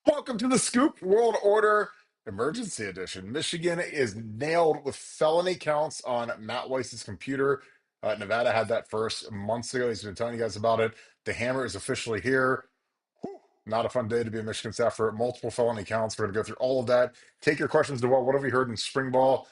Welcome to the Scoop World Order Emergency Edition. Michigan is nailed with felony counts on Matt Weiss's computer. Nevada had that first months ago. He's been telling you guys about it. The hammer is officially here. Whew, not a fun day to be a Michigan staffer. Multiple felony counts. We're going to go through all of that. Take your questions to what have you heard in spring ball?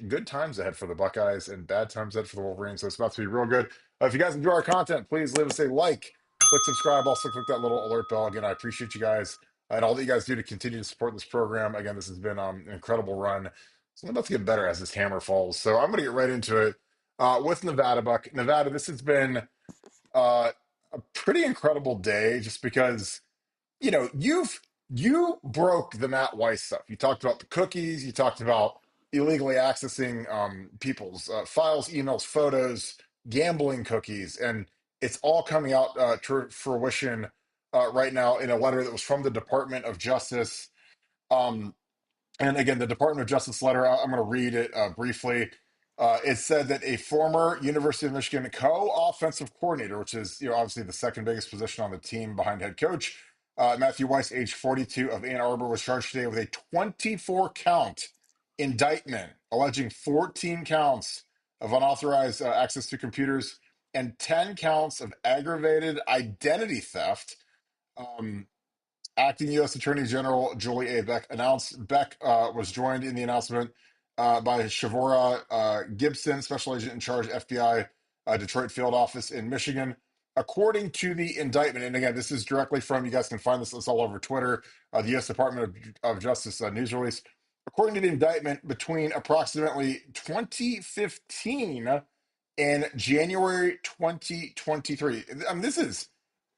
Good times ahead for the Buckeyes and bad times ahead for the Wolverines. So it's about to be real good. If you guys enjoy our content, please leave us a like, click subscribe. Also, click that little alert bell. Again, I appreciate you guys and all that you guys do to continue to support this program. Again, this has been an incredible run. It's about to get better as this hammer falls. So I'm going to get right into it with Nevadabuck. Nevada, this has been a pretty incredible day just because you broke the Matt Weiss stuff. You talked about the cookies. You talked about illegally accessing people's files, emails, photos, gambling cookies, and it's all coming out to fruition right now in a letter that was from the Department of Justice. Um, and again, the Department of Justice letter, I'm going to read it briefly. It said that a former University of Michigan co-offensive coordinator, which is obviously the second biggest position on the team behind head coach, Matthew Weiss, age 42 of Ann Arbor, was charged today with a 24 count indictment alleging 14 counts of unauthorized access to computers and 10 counts of aggravated identity theft. Um, Acting U.S. Attorney General Julie A. Beck announced was joined in the announcement by Shavora Gibson, Special Agent in charge, FBI Detroit Field Office in Michigan. According to the indictment, and again, this is directly from, you guys can find this, it's all over Twitter, the U.S. Department of Justice news release. According to the indictment, between approximately 2015 and January 2023, I mean,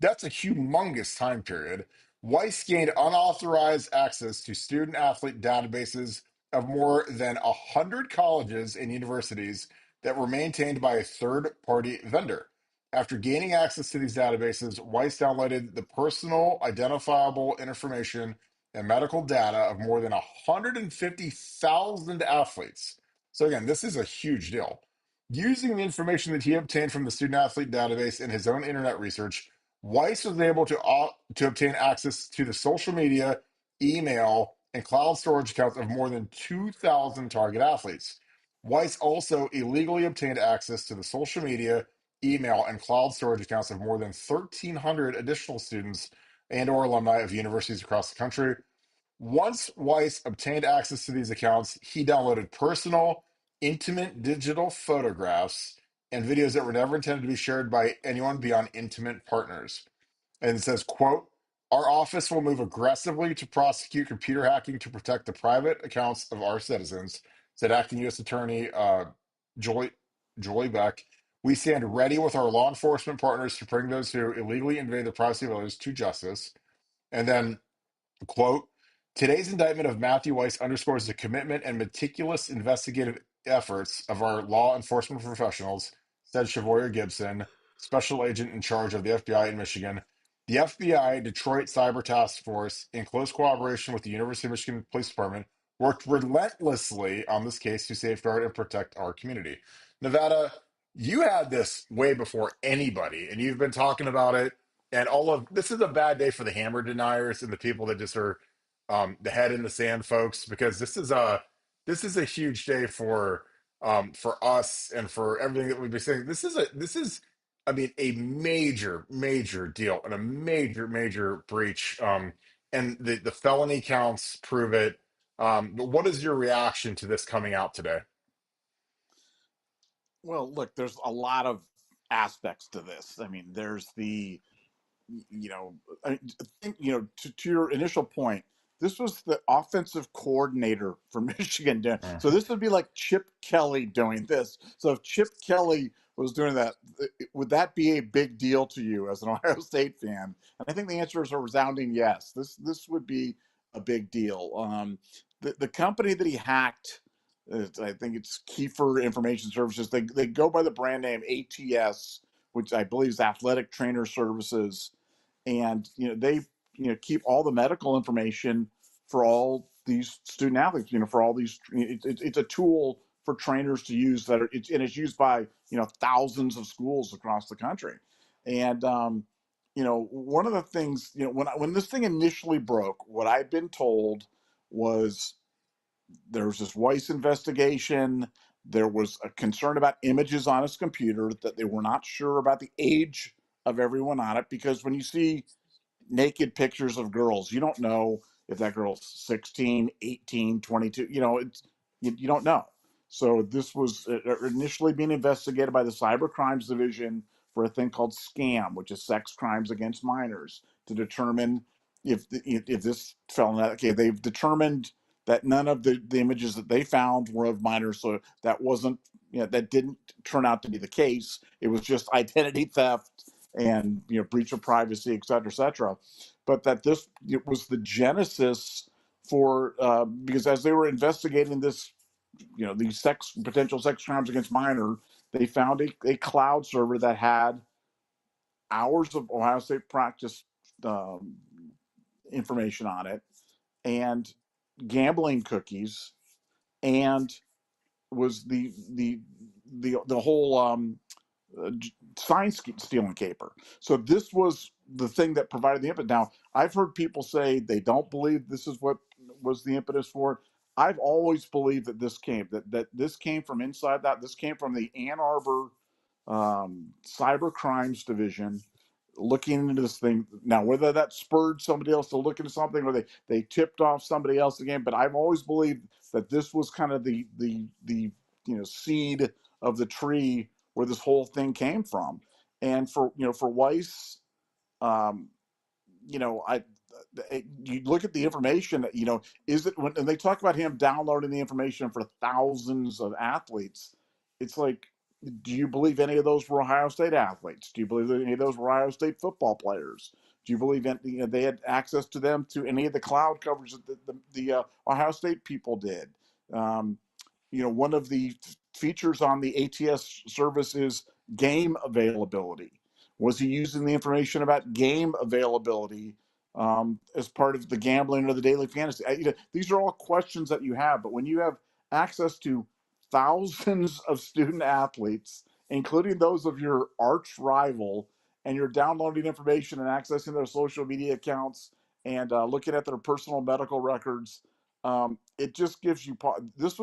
that's a humongous time period. Weiss gained unauthorized access to student athlete databases of more than 100 colleges and universities that were maintained by a third party vendor. After gaining access to these databases, Weiss downloaded the personal identifiable information and medical data of more than 150,000 athletes. So, again, this is a huge deal. Using the information that he obtained from the student athlete database in his own internet research, Weiss was able to obtain access to the social media, email, and cloud storage accounts of more than 2,000 target athletes. Weiss also illegally obtained access to the social media, email, and cloud storage accounts of more than 1,300 additional students and/or alumni of universities across the country. Once Weiss obtained access to these accounts, he downloaded personal, intimate digital photographs and videos that were never intended to be shared by anyone beyond intimate partners. And it says, quote, our office will move aggressively to prosecute computer hacking to protect the private accounts of our citizens, said acting U.S. Attorney Joy, Joy Beck. We stand ready with our law enforcement partners to bring those who illegally invade the privacy of others to justice. And then quote, today's indictment of Matthew Weiss underscores the commitment and meticulous investigative efforts of our law enforcement professionals, said Shavora Gibson, special agent in charge of the FBI in Michigan. The FBI Detroit Cyber Task Force, in close cooperation with the University of Michigan Police Department, worked relentlessly on this case to safeguard and protect our community. Nevada, you had this way before anybody, and you've been talking about it and all of this is a bad day for the hammer deniers and the people that just are the head in the sand folks, because this is a huge day for us and for everything that we've been saying. This is I mean a major deal and a major breach. And the felony counts prove it. But what is your reaction to this coming out today? Well, look, there's a lot of aspects to this. I mean, there's the, I think, to your initial point, this was the offensive coordinator for Michigan. So Mhm. this would be like Chip Kelly doing this. So if Chip Kelly was doing that, would that be a big deal to you as an Ohio State fan? And I think the answer is a resounding yes. This would be a big deal. The company that he hacked, I think it's Kiefer Information Services. They go by the brand name ATS, which I believe is Athletic Trainer Services, and they keep all the medical information for all these student athletes. For all these, it's a tool for trainers to use and it's used by thousands of schools across the country, and one of the things, when this thing initially broke, what I've been told was there was this Weiss investigation. There was a concern about images on his computer, that they were not sure about the age of everyone on it, because when you see naked pictures of girls, you don't know if that girl's 16, 18, 22. You don't know. So this was initially being investigated by the Cyber Crimes Division for a thing called SCAM, which is sex crimes against minors, to determine if this fell in that. Okay, they've determined that none of the images that they found were of minors, so that wasn't, that didn't turn out to be the case. It was just identity theft and breach of privacy, et cetera, et cetera. But that it was the genesis for, because as they were investigating this, these potential sex crimes against minor, they found a cloud server that had hours of Ohio State practice um, information on it, and gambling cookies, and was the whole uh, sign stealing caper. So this was the thing that provided the impetus. Now, I've heard people say they don't believe this is what was the impetus for it. I've always believed that this came from inside that. This came from the Ann Arbor Cyber Crimes Division looking into this thing. Now, whether that spurred somebody else to look into something, or they tipped off somebody else again, but I've always believed that this was kind of the seed of the tree where this whole thing came from. And for Weiss, um, I you look at the information. Is it when and they talk about him downloading the information for thousands of athletes? It's like, do you believe any of those were Ohio State athletes? Do you believe that any of those were Ohio State football players? Do you believe that they had access to them, to any of the cloud coverage that the Ohio State people did? Um, one of the features on the ATS service is game availability. Was he using the information about game availability as part of the gambling or the daily fantasy? These are all questions that you have, but when you have access to thousands of student athletes, including those of your arch rival, and you're downloading information and accessing their social media accounts, and looking at their personal medical records, it just gives you this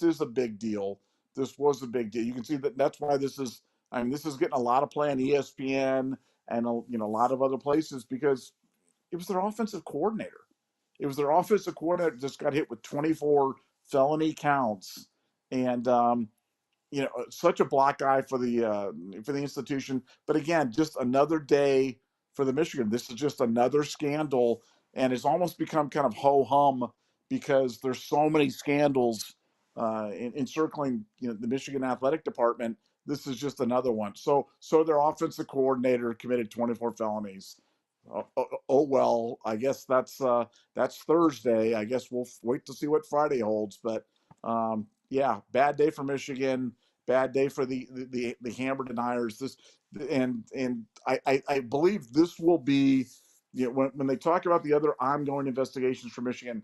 is a big deal. This was a big deal. You can see that's why this is. I mean, this is getting a lot of play on ESPN and a lot of other places, because it was their offensive coordinator. It was their offensive coordinator that just got hit with 24 felony counts, and such a black eye for the institution. But again, just another day for the Michigan. This is just another scandal, and it's almost become kind of ho hum, because there's so many scandals encircling the Michigan athletic department. This is just another one. So their offensive coordinator committed 24 felonies. Oh well, I guess that's Thursday. I guess we'll wait to see what Friday holds. But yeah, bad day for Michigan. Bad day for the hammer deniers. And I believe this will be, when they talk about the other ongoing investigations for Michigan,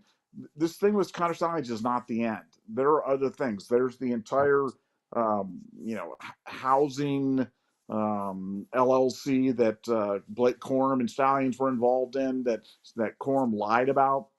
this thing with Connor Stalions is not the end. There are other things. There's the entire housing LLC that Blake Corum and Stallions were involved in, that Corum lied about,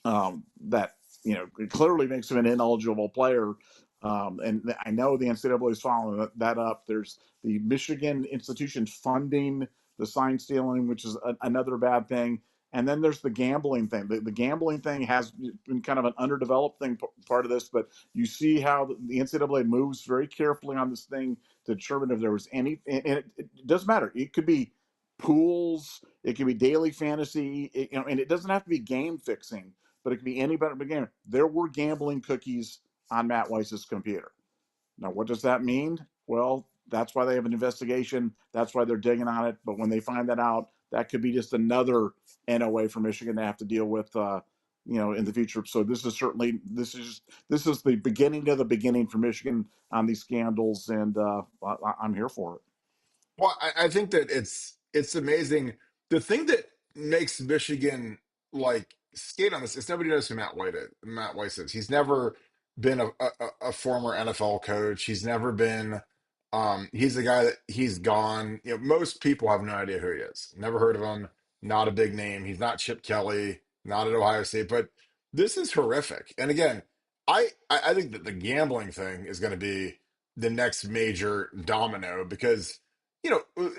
that it clearly makes him an ineligible player. And I know the NCAA is following that up. There's the Michigan institution funding the sign stealing, which is another bad thing. And then there's the gambling thing. The gambling thing has been kind of an underdeveloped thing, part of this, but you see how the NCAA moves very carefully on this thing to determine if there was any, and it doesn't matter. It could be pools, it could be daily fantasy, and it doesn't have to be game fixing, but it could be any better beginner. There were gambling cookies on Matt Weiss's computer. Now, what does that mean? Well, that's why they have an investigation. That's why they're digging on it. But when they find that out, that could be just another NOA for Michigan to have to deal with, in the future. So this is the beginning of the beginning for Michigan on these scandals, and I'm here for it. Well, I think that it's amazing. The thing that makes Michigan like skate on this is nobody knows who Matt Weiss is. He's never been a former NFL coach. He's never been He's a guy that he's gone. Most people have no idea who he is. Never heard of him. Not a big name. He's not Chip Kelly. Not at Ohio State. But this is horrific. And again, I think that the gambling thing is going to be the next major domino because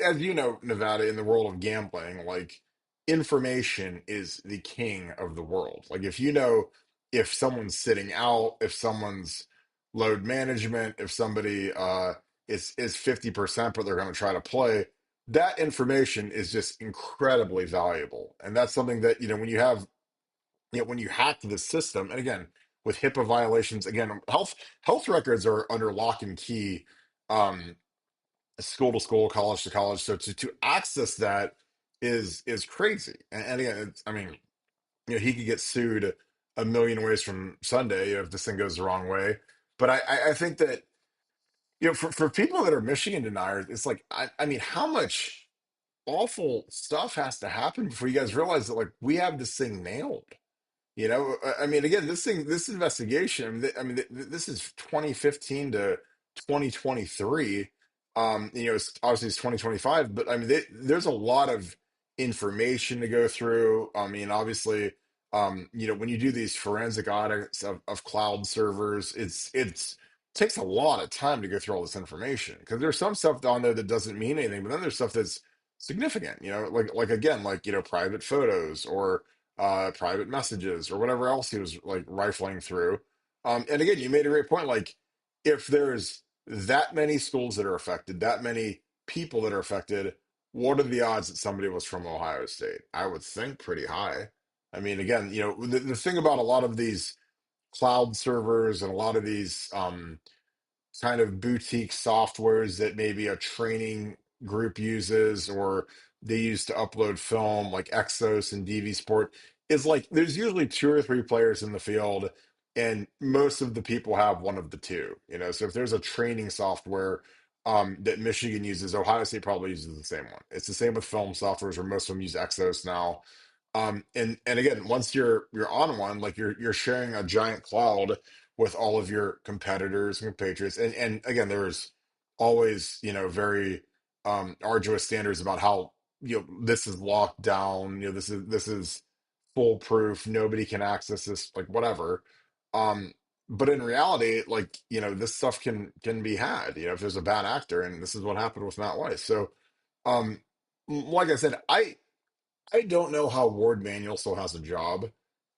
as you know, Nevada, in the world of gambling, like information is the king of the world. Like if you know if someone's sitting out, if someone's load management, if somebody is 50%, but they're going to try to play. That information is just incredibly valuable. And that's something that, when you have, when you hack the system, and again, with HIPAA violations, again, health records are under lock and key, um, school to school, college to college. So to access that is crazy. And again, I mean, he could get sued a million ways from Sunday if this thing goes the wrong way. But I think that for people that are Michigan deniers, it's like, I mean, how much awful stuff has to happen before you guys realize that, like, we have this thing nailed? I mean, again, this investigation, I mean, this is 2015 to 2023. Obviously it's 2025, but I mean, there's a lot of information to go through. I mean, obviously, when you do these forensic audits of cloud servers, it's takes a lot of time to go through all this information because there's some stuff on there that doesn't mean anything, but then there's stuff that's significant, like again, like, private photos or private messages or whatever else he was like rifling through. And again, you made a great point. Like, if there's that many schools that are affected, that many people that are affected, what are the odds that somebody was from Ohio State? I would think pretty high. I mean, again, the thing about a lot of these cloud servers and a lot of these kind of boutique softwares that maybe a training group uses or they use to upload film like Exos and DV Sport is like there's usually two or three players in the field and most of the people have one of the two, so if there's a training software that Michigan uses, Ohio State probably uses the same one. It's the same with film softwares where most of them use Exos now. And again, once you're on one, like you're sharing a giant cloud with all of your competitors and compatriots. And again, there's always, very arduous standards about how, this is locked down, this is foolproof, nobody can access this, like whatever. Um, but in reality, like, this stuff can be had, if there's a bad actor, and this is what happened with Matt Weiss. So um like I said, I don't know how Ward Manuel still has a job.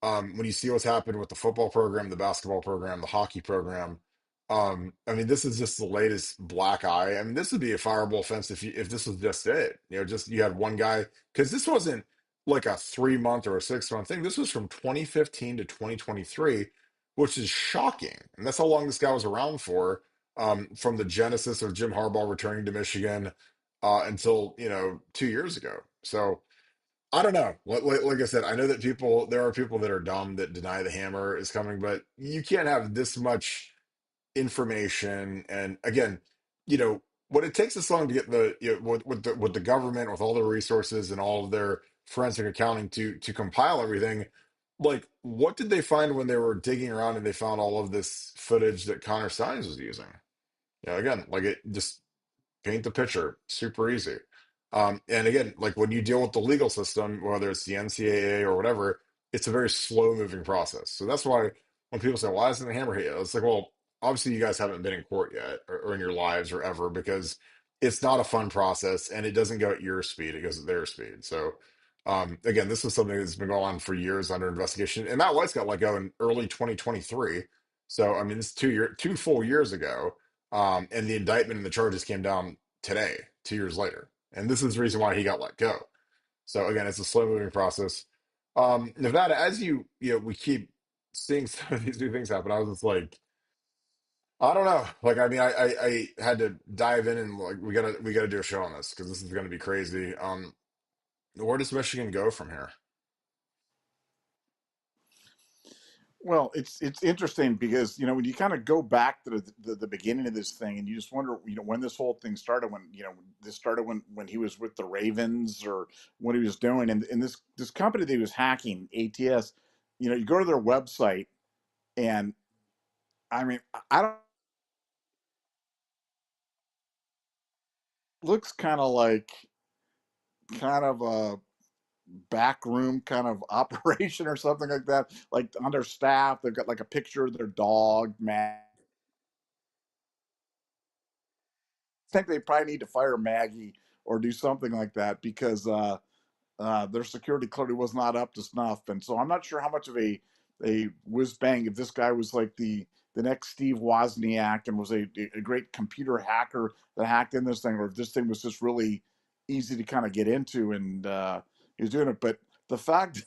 When you see what's happened with the football program, the basketball program, the hockey program, I mean, this is just the latest black eye. I mean, this would be a fireable offense if this was just it. Just you had one guy because this wasn't like a 3 month or a 6 month thing. This was from 2015 to 2023, which is shocking. And that's how long this guy was around for, from the genesis of Jim Harbaugh returning to Michigan until 2 years ago. So. I don't know. Like I said, I know that there are people that are dumb that deny the hammer is coming, but you can't have this much information. And again, what it takes this long to get with the government, with all the resources and all of their forensic accounting to compile everything. Like, what did they find when they were digging around and they found all of this footage that Connor Steins was using? Again, like it just paint the picture super easy. And again, like when you deal with the legal system, whether it's the NCAA or whatever, it's a very slow moving process. So that's why when people say, why isn't the hammer hit? It's like, well, obviously you guys haven't been in court yet or in your lives or ever because it's not a fun process and it doesn't go at your speed, it goes at their speed. So again, this is something that's been going on for years under investigation. And Matt Weiss got let go in early 2023. So I mean, it's 2 full years ago, and the indictment and the charges came down today, 2 years later. And this is the reason why he got let go. So again, it's a slow moving process. Nevada, as we keep seeing some of these new things happen. I was just like, I don't know. Like, I mean, I had to dive in and like we gotta do a show on this because this is gonna be crazy. Where does Michigan go from here? Well, it's interesting because when you kind of go back to the beginning of this thing, and you just wonder when this whole thing started, when this started when he was with the Ravens or what he was doing, and this company that he was hacking, ATS, you go to their website, and I mean, I don't looks kind of like kind of a back room kind of operation or something like that. Like on their staff, they've got like a picture of their dog, Matt. I think they probably need to fire Maggie or do something like that because their security clearly was not up to snuff, and so I'm not sure how much of a whiz bang if this guy was like the next Steve Wozniak and was a great computer hacker that hacked in this thing, or if this thing was just really easy to kind of get into and he was doing it. But the fact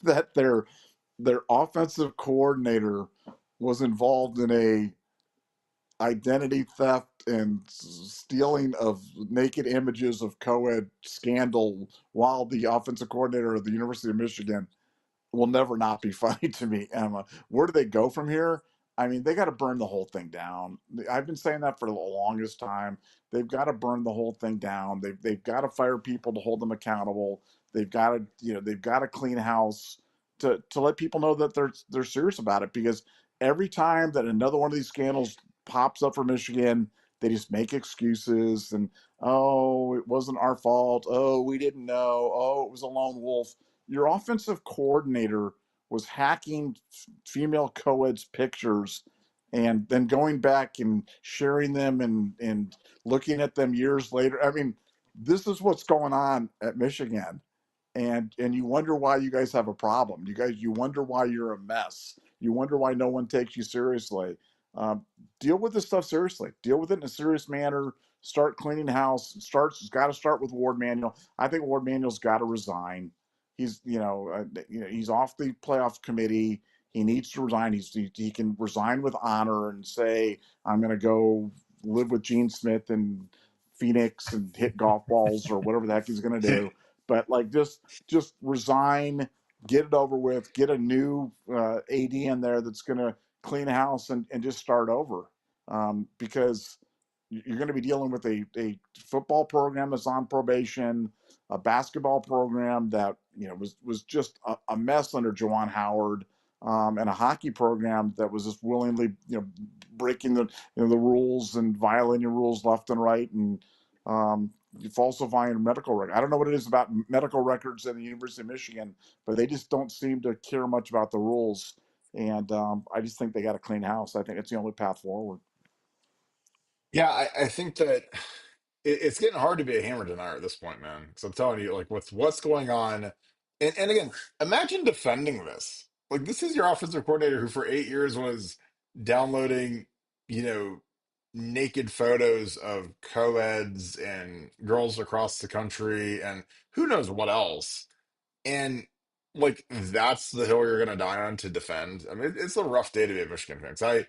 that their offensive coordinator was involved in a identity theft and stealing of naked images of co-ed scandal while the offensive coordinator of the University of Michigan will never not be funny to me, Emma. Where do they go from here? I mean, they got to burn the whole thing down. I've been saying that for the longest time. They've got to burn the whole thing down. They've got to fire people to hold them accountable. They've got to, they've got to clean house to let people know that they're serious about it. Because every time that another one of these scandals pops up for Michigan, they just make excuses and, oh, it wasn't our fault. Oh, we didn't know. Oh, it was a lone wolf. Your offensive coordinator was hacking female co-eds pictures and then going back and sharing them and looking at them years later. I mean, this is what's going on at Michigan. And you wonder why you guys have a problem. You wonder why you're a mess. You wonder why no one takes you seriously. Um, Deal with this stuff seriously. Deal with it in a serious manner. Start cleaning house. It's got to start with Ward Manuel. I think Ward Manuel's got to resign. He's off the playoff committee. He needs to resign. He can resign with honor and say, I'm going to go live with Gene Smith in Phoenix and hit golf balls or whatever the heck he's going to do. But like just resign, get it over with, get a new AD in there that's going to clean house and just start over. Because you're going to be dealing with a football program that's on probation, a basketball program that was just a mess under Juwan Howard, and a hockey program that was just willingly breaking the rules and violating rules left and right and um, falsifying medical records. I don't know what it is about medical records at the University of Michigan, but they just don't seem to care much about the rules. And I just think they got to clean house. I think it's the only path forward. Yeah, I think that it's getting hard to be a hammer denier at this point, man. So I'm telling you, like, what's going on, and again, imagine defending this. Like, this is your offensive coordinator who for 8 years was downloading, you know, naked photos of co-eds and girls across the country and who knows what else. And like, that's the hill you're gonna die on to defend. I mean, it's a rough day to be a Michigan fan. 'Cause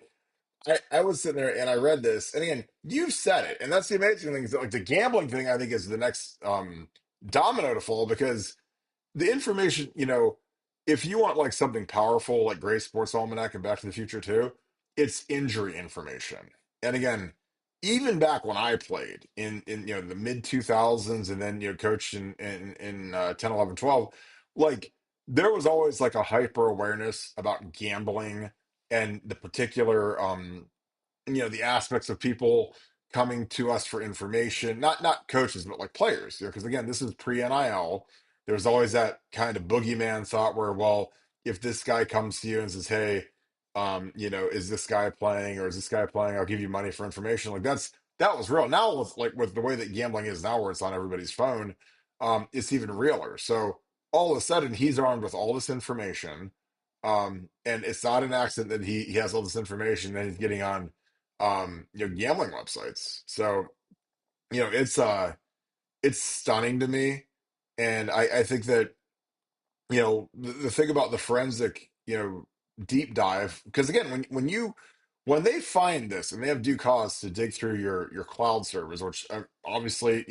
I was sitting there and I read this, and again, you've said it, and that's the amazing thing is that like the gambling thing, I think is the next domino to fall because the information, if you want like something powerful like Gray Sports Almanac and Back to the Future too, it's injury information. And again, even back when I played in the mid 2000s and then coached in 10, 11, 12, like there was always like a hyper awareness about gambling and the particular the aspects of people coming to us for information, not coaches but like players, because again this is pre-NIL. There's always that kind of boogeyman thought where, well, if this guy comes to you and says, hey, is this guy playing or is this guy playing, I'll give you money for information. Like that was real. Now with the way that gambling is now where it's on everybody's phone, it's even realer. So all of a sudden he's armed with all this information, and it's not an accident that he has all this information and he's getting on gambling websites. So it's stunning to me. And I think that the thing about the forensic deep dive, because again when they find this and they have due cause to dig through your cloud servers, which obviously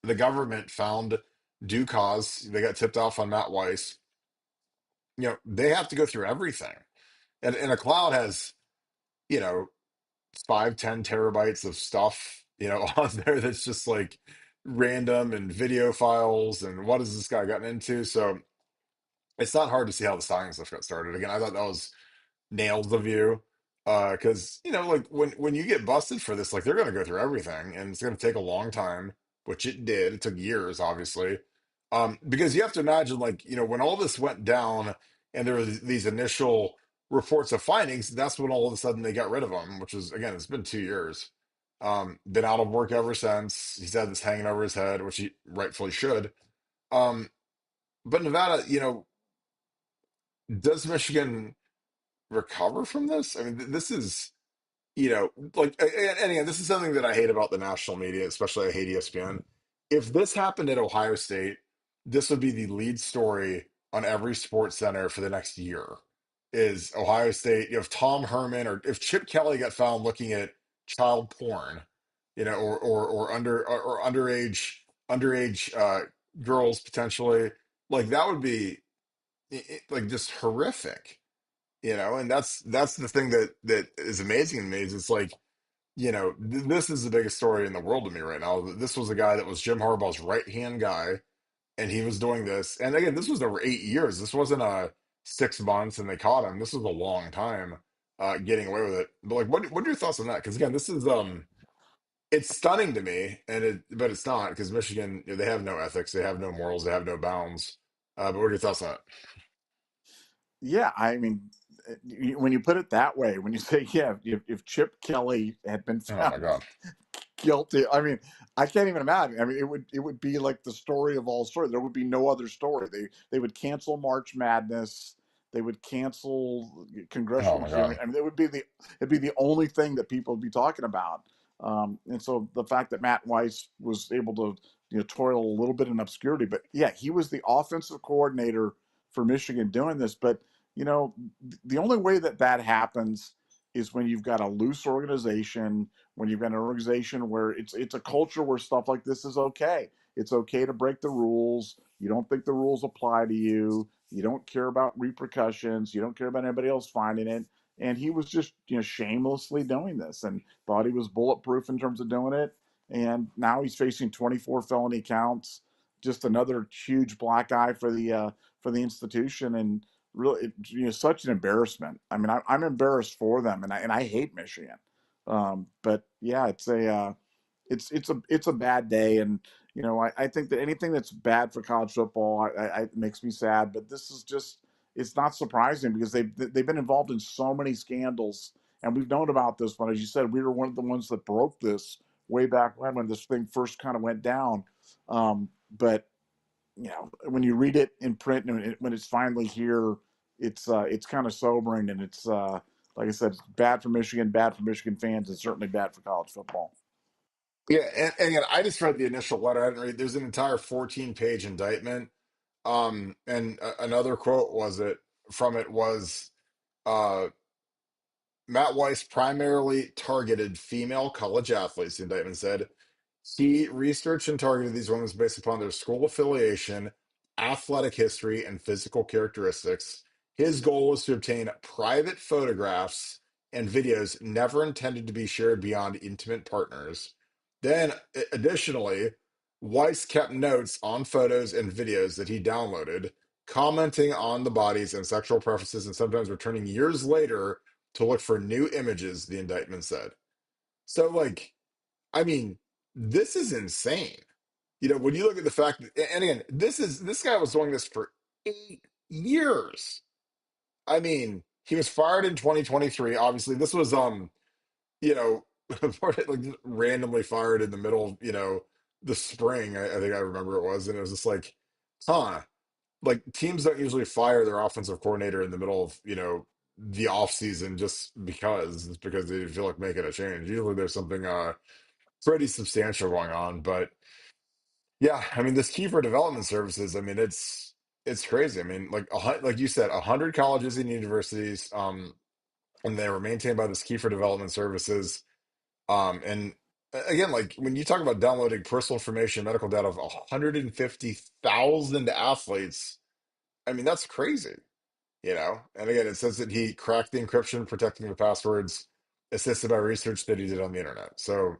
the government found due cause, they got tipped off on Matt Weiss. They have to go through everything, and a cloud has you know 5-10 terabytes of stuff on there that's just like random and video files and what has this guy gotten into. So it's not hard to see how the styling stuff got started. Again, I thought that was nails of you. Because like when you get busted for this, like they're going to go through everything, and it's going to take a long time, which it did. It took years, obviously. Because you have to imagine, like when all this went down, and there were these initial reports of findings, that's when all of a sudden they got rid of him, which is again, it's been 2 years. Been out of work ever since. He's had this hanging over his head, which he rightfully should. Um, but Nevada, does Michigan recover from this? I mean, this is. Like, and again, this is something that I hate about the national media, especially I hate ESPN. If this happened at Ohio State, this would be the lead story on every sports center for the next year. Is Ohio State, if Tom Herman or if Chip Kelly got found looking at child porn, or underage girls potentially, like that would be like just horrific, and that's the thing that is amazing to me is it's like this is the biggest story in the world to me right now. This was a guy that was Jim Harbaugh's right hand guy, and he was doing this. And again, this was over 8 years. This wasn't 6 months and they caught him. This was a long time getting away with it. But like, what are your thoughts on that? Because again, this is it's stunning to me, but it's not because Michigan, they have no ethics, they have no morals, they have no bounds. But what are your thoughts on it? Yeah, I mean, when you put it that way, when you say, yeah, if Chip Kelly had been Oh my found God. guilty, I mean, I can't even imagine. I mean, it would be like the story of all stories. There would be no other story. They would cancel March Madness. They would cancel Oh congressional my hearing. God. I mean, it'd be the only thing that people would be talking about. And so the fact that Matt Weiss was able to toil a little bit in obscurity, but yeah, he was the offensive coordinator for Michigan doing this. But you know, the only way that that happens is when you've got a loose organization, when you've got an organization where it's a culture where stuff like this is okay. It's okay to break the rules. You don't think the rules apply to you. You don't care about repercussions. You don't care about anybody else finding it. And he was just shamelessly doing this and thought he was bulletproof in terms of doing it. And now he's facing 24 felony counts. Just another huge black eye for the institution. And really, such an embarrassment. I mean, I'm embarrassed for them, and I hate Michigan. But yeah, it's a bad day, and I think that anything that's bad for college football, it makes me sad. But this is just it's not surprising because they've been involved in so many scandals, and we've known about this one. As you said, we were one of the ones that broke this way back when this thing first kind of went down. But when you read it in print and when it's finally here, it's kind of sobering, and it's like I said, it's bad for Michigan fans, and certainly bad for college football. Yeah, and again, I just read the initial letter. I didn't read. There's an entire 14-page indictment. And another quote from it was uh, Matt Weiss primarily targeted female college athletes. The indictment said he researched and targeted these women based upon their school affiliation, athletic history, and physical characteristics. His goal was to obtain private photographs and videos never intended to be shared beyond intimate partners. Then, additionally, Weiss kept notes on photos and videos that he downloaded, commenting on the bodies and sexual preferences, and sometimes returning years later to look for new images, the indictment said. So, like, I mean, this is insane. When you look at the fact that, and again, this guy was doing this for 8 years. I mean, he was fired in 2023. Obviously, this was you know, like randomly fired in the middle of, the spring. I think I remember it was, and it was just like, huh. Like teams don't usually fire their offensive coordinator in the middle of, the off season just because it's because they feel like making a change. Usually there's something pretty substantial going on. But yeah, I mean, this key for development services, I mean, it's crazy. I mean, like you said, 100 colleges and universities, and they were maintained by this key for development services. And again, like when you talk about downloading personal information, medical data of 150,000 athletes, I mean, that's crazy. And again, it says that he cracked the encryption, protecting the passwords, assisted by research that he did on the internet. So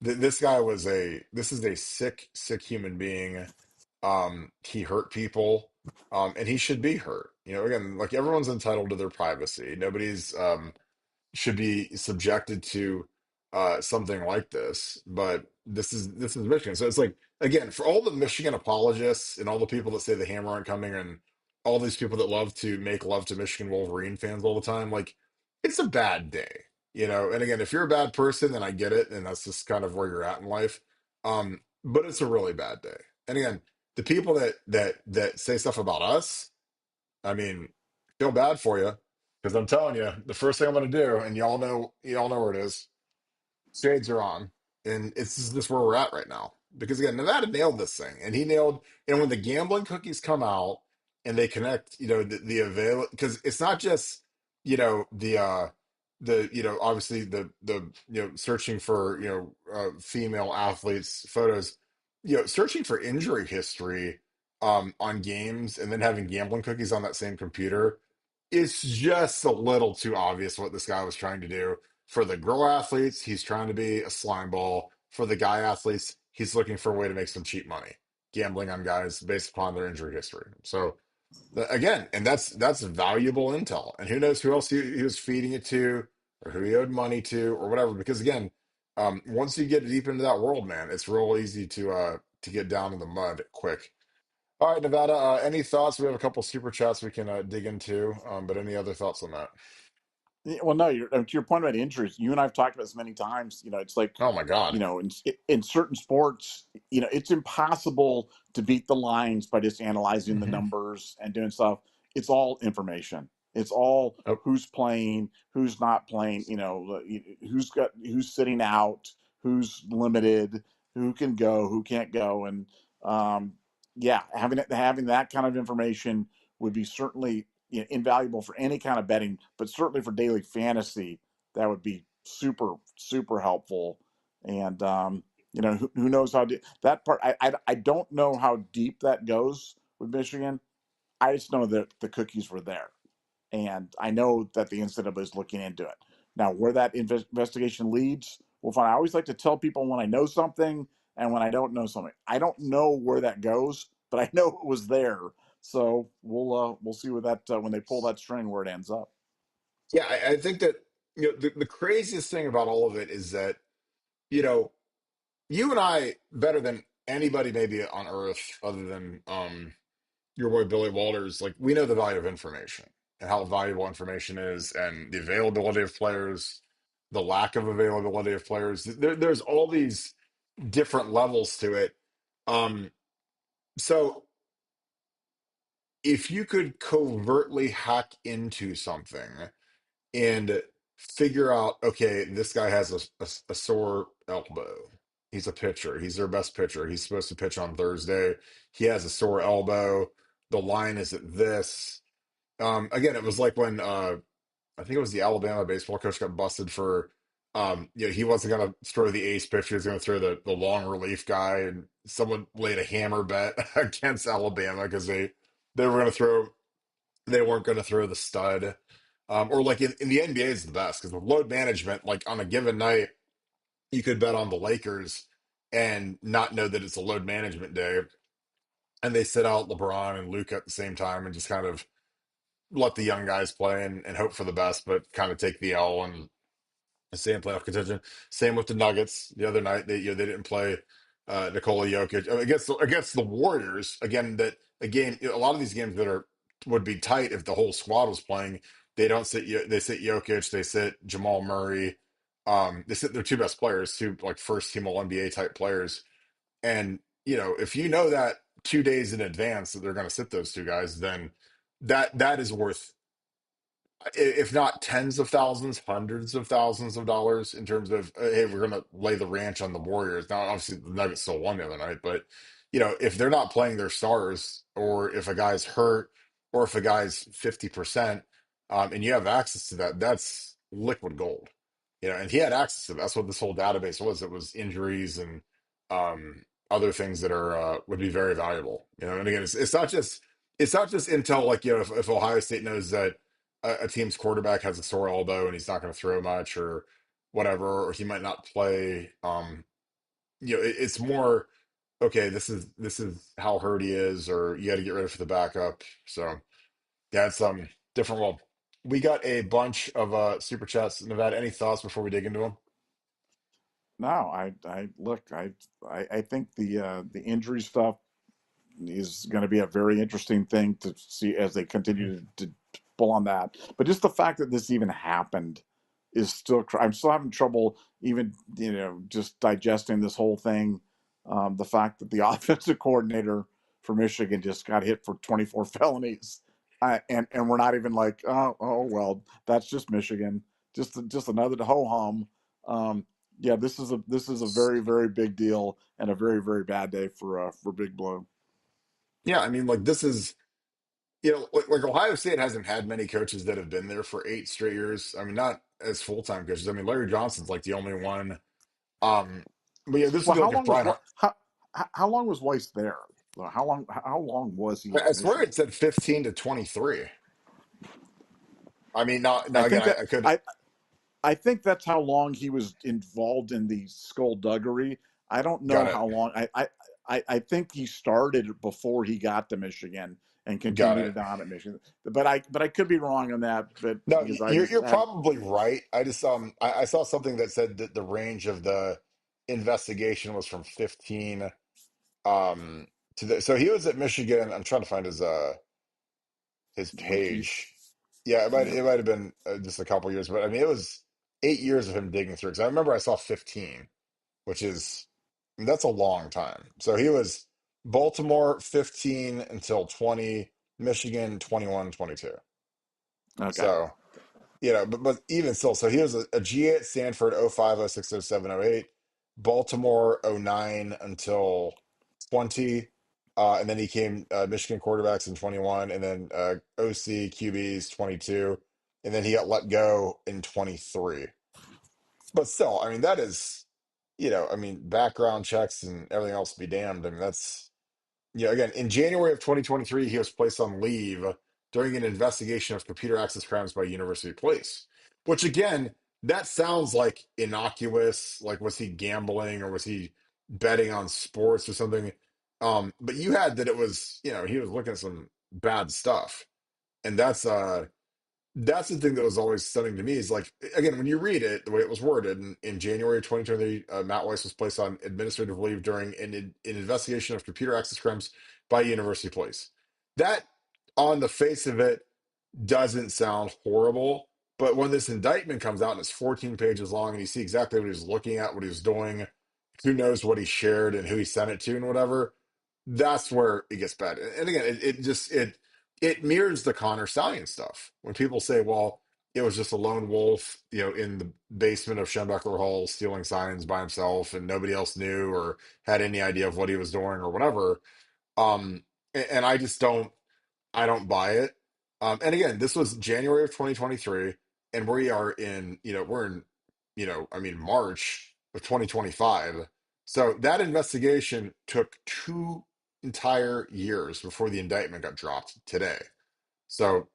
this is a sick, sick human being. He hurt people, and he should be hurt. Again, like everyone's entitled to their privacy. Nobody's should be subjected to something like this. But this is Michigan. So it's like, again, for all the Michigan apologists and all the people that say the hammer aren't coming, and all these people that love to make love to Michigan Wolverine fans all the time, like, it's a bad day, you know. And again, if you're a bad person, then I get it, and that's just kind of where you're at in life. But it's a really bad day. And again, the people that say stuff about us, I mean, feel bad for you, because I'm telling you, the first thing I'm going to do, and y'all know where it is. Shades are on, and it's just where we're at right now. Because again, Nevada nailed this thing, and he nailed. And when the gambling cookies come out and they connect, the avail, because it's not just the obviously the searching for female athletes photos, searching for injury history on games, and then having gambling cookies on that same computer. It's just a little too obvious what this guy was trying to do. For the girl athletes, he's trying to be a slime ball. For the guy athletes, he's looking for a way to make some cheap money, gambling on guys based upon their injury history. So again, and that's valuable intel. And who knows who else he was feeding it to, or who he owed money to, or whatever. Because again, once you get deep into that world, man, it's real easy to get down in the mud quick. All right, Nevada. Any thoughts? We have a couple super chats we can dig into, but any other thoughts on that? Yeah, well, no, to your point about injuries, you and I've talked about this many times. It's like, Oh my God. in certain sports, it's impossible to beat the lines by just analyzing the Hmm. numbers and doing stuff. It's all information. It's all Oh, who's playing, who's not playing. Who's sitting out, who's limited, who can go, who can't go, and um, yeah, having that kind of information would be certainly invaluable for any kind of betting, but certainly for daily fantasy, that would be super, super helpful. And who knows how deep that part? I don't know how deep that goes with Michigan. I just know that the cookies were there, and I know that the NCAA is looking into it. Now, where that investigation leads, we'll find. I always like to tell people when I know something and when I don't know something. I don't know where that goes, but I know it was there. So we'll see where that when they pull that string where it ends up. yeah, I think that the craziest thing about all of it is that you know you and I, better than anybody maybe on earth, other than your boy Billy Walters, like, we know the value of information and how valuable information is, and the availability of players, the lack of availability of players. There's all these different levels to it. Um, so if you could covertly hack into something and figure out, okay, this guy has a sore elbow. He's a pitcher. He's their best pitcher. He's supposed to pitch on Thursday. He has a sore elbow. The line is at this. Again, it was like when I think it was the Alabama baseball coach got busted for he wasn't gonna throw the ace pitch, he was gonna throw the long relief guy, and someone laid a hammer bet against Alabama because they were gonna throw they weren't gonna throw the stud. Or like in the NBA is the best because with load management, like on a given night, you could bet on the Lakers and not know that it's a load management day. And they sit out LeBron and Luca at the same time and just kind of let the young guys play and hope for the best, but kind of take the L and stay in playoff contention. Same with the Nuggets the other night. They didn't play Nikola Jokic against the Warriors again. That a game, a lot of these games that would be tight if the whole squad was playing. They don't sit. They sit Jokic. They sit Jamal Murray. They sit their two best players, two like first team All NBA type players. And if you know that 2 days in advance that they're going to sit those two guys, then that is worth, if not tens of thousands, hundreds of thousands of dollars in terms of, hey, we're going to lay the ranch on the Warriors. Now, obviously, the Nuggets still won the other night, but if they're not playing their stars, or if a guy's hurt, or if a guy's 50%, and you have access to that, that's liquid gold. And he had access to that. That's what this whole database was. It was injuries and other things that are would be very valuable. And again, it's not just intel, like if Ohio State knows that a team's quarterback has a sore elbow and he's not going to throw much or whatever, or he might not play. It's more, okay, this is how hurt he is, or you got to get ready for the backup. So yeah, it's different world. We got a bunch of super chats. Nevada, any thoughts before we dig into them? No, I look, I think the injury stuff is going to be a very interesting thing to see as they continue to pull on that. But just the fact that this even happened is still, I'm still having trouble even, just digesting this whole thing. The fact that the offensive coordinator for Michigan just got hit for 24 felonies. And we're not even like, oh, well, that's just Michigan, just another ho hum. Yeah, this is a very, very big deal and a very, very bad day for Big Blue. Yeah, I mean, like this is, like Ohio State hasn't had many coaches that have been there for 8 straight years. I mean, not as full-time coaches. I mean, Larry Johnson's like the only one. Um, but yeah, this would Well, be like if Brian. how long was Weiss there? How long was he I at swear it Michigan? said 15 to 23. I mean, not I now again. think that I could I think that's how long he was involved in the skullduggery. I don't know got it, how long. I think he started before he got to Michigan and got continued it. it on at Michigan. But I could be wrong on that. But No, because I just you're have probably right. I just I saw something that said that the range of the investigation was from 15 to the so he was at Michigan. I'm trying to find his wiki. page. Yeah, Yeah. it might have been just a couple years, but I mean it was 8 years of him digging through. Because I remember I saw 15, which is that's a long time. So he was Baltimore 15 until 20, Michigan 21, 22. Okay. So. But even still, so he was a GA at Stanford 05, 06, 07, 08, Baltimore 09 until 20. And then he came Michigan quarterbacks in 21, and then OC QBs 22, and then he got let go in 23. But still, I mean, that is, I mean, background checks and everything else be damned. I mean, that's yeah, again, in January of 2023, he was placed on leave during an investigation of computer access crimes by University Police. Which, again, that sounds like innocuous. Like, was he gambling or was he betting on sports or something? But you had that it was, he was looking at some bad stuff. And that's the thing that was always stunning to me is like, again, when you read it, the way it was worded in January of 2023, Matt Weiss was placed on administrative leave during an investigation of computer access crimes by University Police. That, on the face of it, doesn't sound horrible. But when this indictment comes out and it's 14 pages long and you see exactly what he was looking at, what he was doing, who knows what he shared and who he sent it to and whatever, that's where it gets bad. And again, it mirrors the Connor Stallion stuff. When people say, well, it was just a lone wolf, in the basement of Schembeckler Hall stealing signs by himself and nobody else knew or had any idea of what he was doing or whatever. And I don't buy it. And again, this was January of 2023, and we are in, we're in, I mean, March of 2025. So that investigation took 2 entire years before the indictment got dropped today. So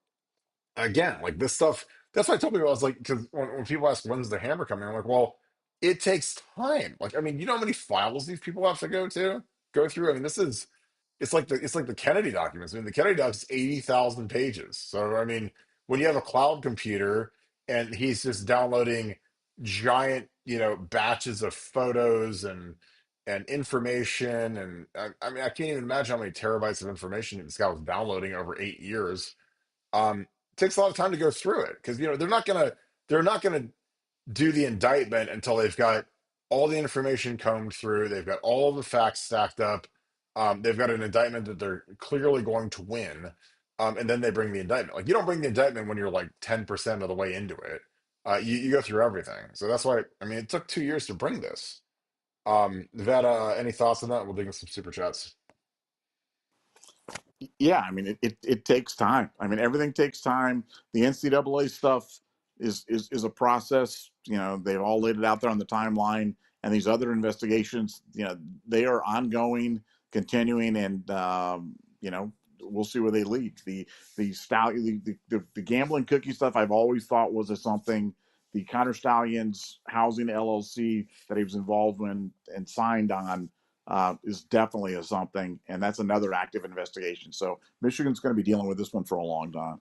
again, like this stuff, that's why I told people I was like, because when people ask when's the hammer coming, I'm like, well, it takes time. Like, I mean, you know how many files these people have to go through? I mean, it's like the Kennedy documents. I mean, the Kennedy docs is 80,000 pages. So I mean, when you have a cloud computer and he's just downloading giant, batches of photos and information, and I mean, I can't even imagine how many terabytes of information this guy was downloading over 8 years. It takes a lot of time to go through it because they're not gonna do the indictment until they've got all the information combed through, they've got all the facts stacked up, they've got an indictment that they're clearly going to win, and then they bring the indictment. Like you don't bring the indictment when you're like 10% of the way into it. You go through everything. So that's why I mean it took 2 years to bring this. Nevada, any thoughts on that? We'll dig in some super chats. Yeah, I mean it takes time. I mean everything takes time. The NCAA stuff is a process. They've all laid it out there on the timeline, and these other investigations, they are ongoing, continuing, and we'll see where they lead. The stallion, the gambling cookie stuff, I've always thought was a something. The Connor Stallions housing LLC that he was involved in and signed on is definitely a something, and that's another active investigation. So Michigan's going to be dealing with this one for a long time.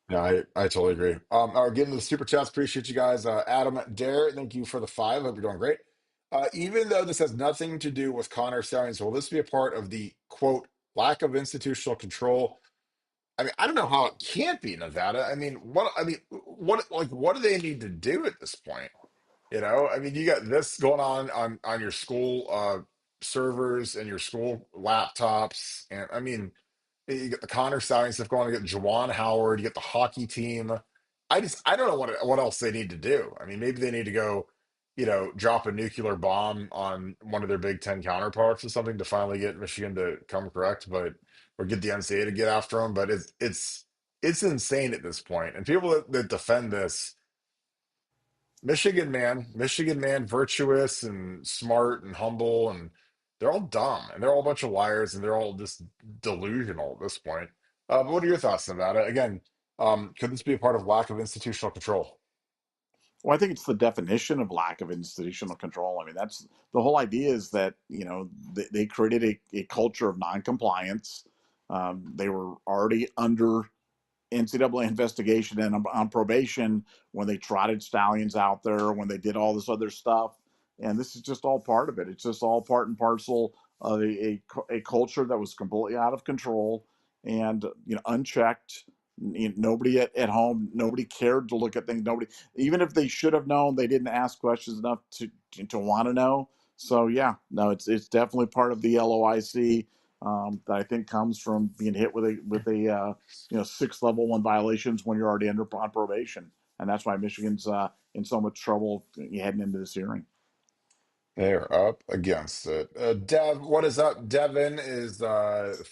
Yeah, I totally agree. All right, getting to the super chats. Appreciate you guys. Adam Dare, thank you for the 5. Hope you're doing great. Even though this has nothing to do with Connor Stalions, will this be a part of the quote lack of institutional control? I mean, I don't know how it can't be Nevada. What do they need to do at this point? I mean, you got this going on your school servers and your school laptops, and I mean, you get the Connor Stalions stuff going. You get Juwan Howard. You get the hockey team. I don't know what else they need to do. I mean, maybe they need to go, drop a nuclear bomb on one of their Big Ten counterparts or something to finally get Michigan to come correct, but or get the NCAA to get after them. But it's insane at this point, and people that defend this. Michigan man, virtuous and smart and humble, and they're all dumb and they're all a bunch of liars and they're all just delusional at this point. But what are your thoughts on that? Again, could this be a part of lack of institutional control? Well, I think it's the definition of lack of institutional control. I mean, that's the whole idea is that, they created a culture of noncompliance. They were already under NCAA investigation and on probation when they trotted Stallions out there, when they did all this other stuff. And this is just all part of it. It's just all part and parcel of a culture that was completely out of control and, unchecked. Nobody at home, nobody cared to look at things. Nobody, even if they should have known, they didn't ask questions enough to want to know. So yeah, no, it's definitely part of the LOIC that I think comes from being hit with a 6 level 1 violations when you're already on probation, and that's why Michigan's in so much trouble heading into this hearing. They're up against it. Dev, what is up? Devin is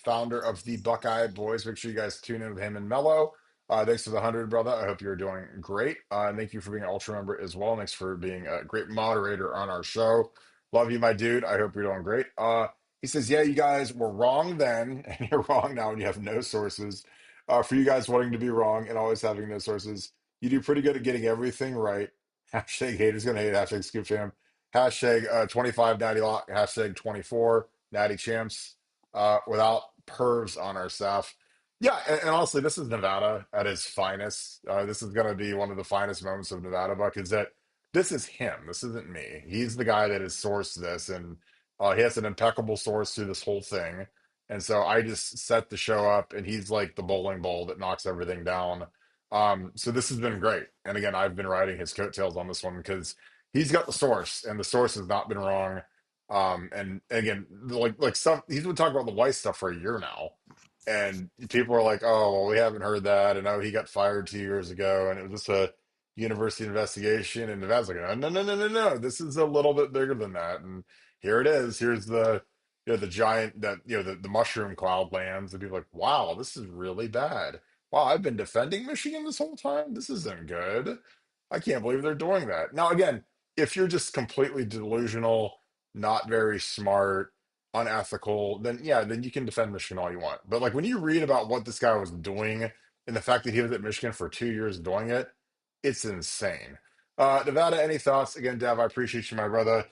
founder of the Buckeye Boys. Make sure you guys tune in with him and Mello. Thanks for the 100, brother. I hope you're doing great. And thank you for being an Ultra member as well. Thanks for being a great moderator on our show. Love you, my dude. I hope you're doing great. He says, yeah, you guys were wrong then, and you're wrong now, and you have no sources. For you guys wanting to be wrong and always having no sources, you do pretty good at getting everything right. Hashtag haters gonna hate. Hashtag scoop fam. Hashtag 25 Natty Lock, hashtag 24 Natty Champs, without pervs on our staff. Yeah, and honestly, this is Nevada at its finest. This is going to be one of the finest moments of Nevadabuck is that this is him. This isn't me. He's the guy that has sourced this, and he has an impeccable source through this whole thing. And so I just set the show up, and he's like the bowling ball that knocks everything down. So this has been great. And again, I've been riding his coattails on this one because he's got the source, and the source has not been wrong. And again, like stuff he's been talking about the Weiss stuff for a year now, and people are like, "Oh, well, we haven't heard that," and "Oh, he got fired 2 years ago, and it was just a university investigation." And Nevada's like, "No, no, no, no, no, no. This is a little bit bigger than that." And here it is. Here's the giant that the mushroom cloud lands, and people are like, "Wow, this is really bad. Wow, I've been defending Michigan this whole time. This isn't good. I can't believe they're doing that." Now, again, if you're just completely delusional, not very smart, unethical, then yeah, then you can defend Michigan all you want. But like when you read about what this guy was doing and the fact that he was at Michigan for 2 years doing it, it's insane. Nevada, any thoughts? Again, Dev, I appreciate you, my brother.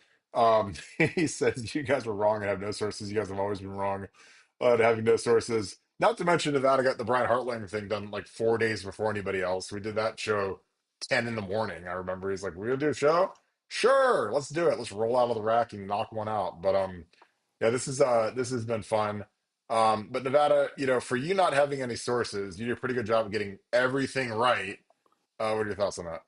He says you guys were wrong and have no sources. You guys have always been wrong having no sources. Not to mention Nevada got the Brian Hartline thing done like 4 days before anybody else. We did that show 10 in the morning. I remember he's like, "We're gonna do a show? Sure, let's do it. Let's roll out of the rack and knock one out." But yeah, this has been fun. But Nevada, for you not having any sources, you do a pretty good job of getting everything right. What are your thoughts on that?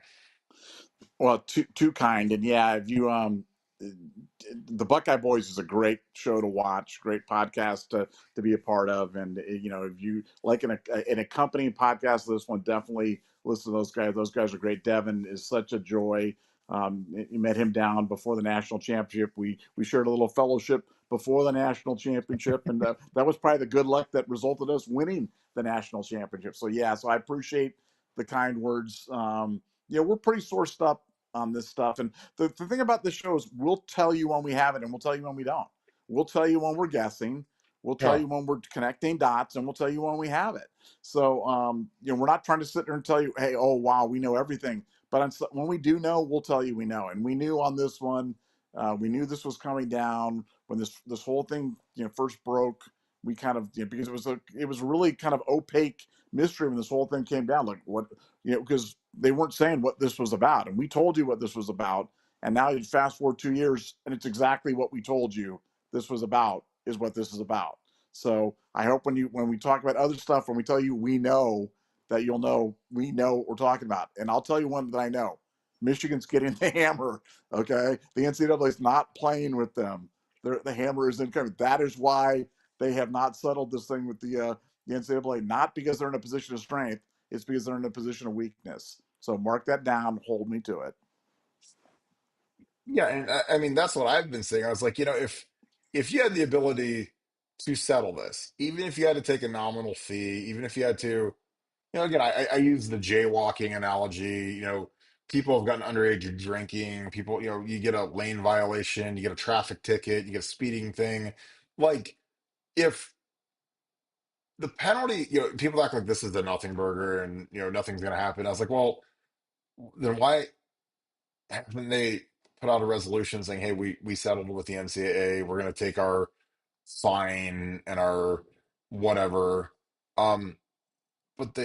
Well, too kind, and yeah, if you the Buckeye Boys is a great show to watch, great podcast to be a part of, and if you like an accompanying podcast to this one, definitely listen to those guys. Those guys are great. Devin is such a joy. You met him down before the national championship. We shared a little fellowship before the national championship, and that was probably the good luck that resulted us winning the national championship. So yeah, so I appreciate the kind words. We're pretty sourced up on this stuff. And the thing about this show is we'll tell you when we have it and we'll tell you when we don't. We'll tell you when we're guessing. We'll tell Yeah. you when we're connecting dots, and we'll tell you when we have it. So, we're not trying to sit there and tell you, hey, oh, wow, we know everything. But when we do know, we'll tell you we know. And we knew on this one, we knew this was coming down when this whole thing first broke we kind of, because it was really kind of opaque mystery when this whole thing came down. Like what, because they weren't saying what this was about, and we told you what this was about, and now you fast forward 2 years, and it's exactly what we told you this was about is what this is about. So I hope when we talk about other stuff, when we tell you we know, that you'll know we know what we're talking about. And I'll tell you one that I know: Michigan's getting the hammer. Okay, the NCAA is not playing with them. The hammer is incoming. That is why they have not settled this thing with the NCAA. Not because they're in a position of strength; it's because they're in a position of weakness. So mark that down. Hold me to it. Yeah, and I mean that's what I've been saying. I was like, if you had the ability to settle this, even if you had to take a nominal fee, even if you had to, again, I use the jaywalking analogy. People have gotten underage drinking. People, you get a lane violation, you get a traffic ticket, you get a speeding thing. Like, if the penalty, people act like this is the nothing burger and nothing's gonna happen. I was like, well, then why haven't they put out a resolution saying, hey, we settled with the NCAA, we're gonna take our fine and our whatever. Um, but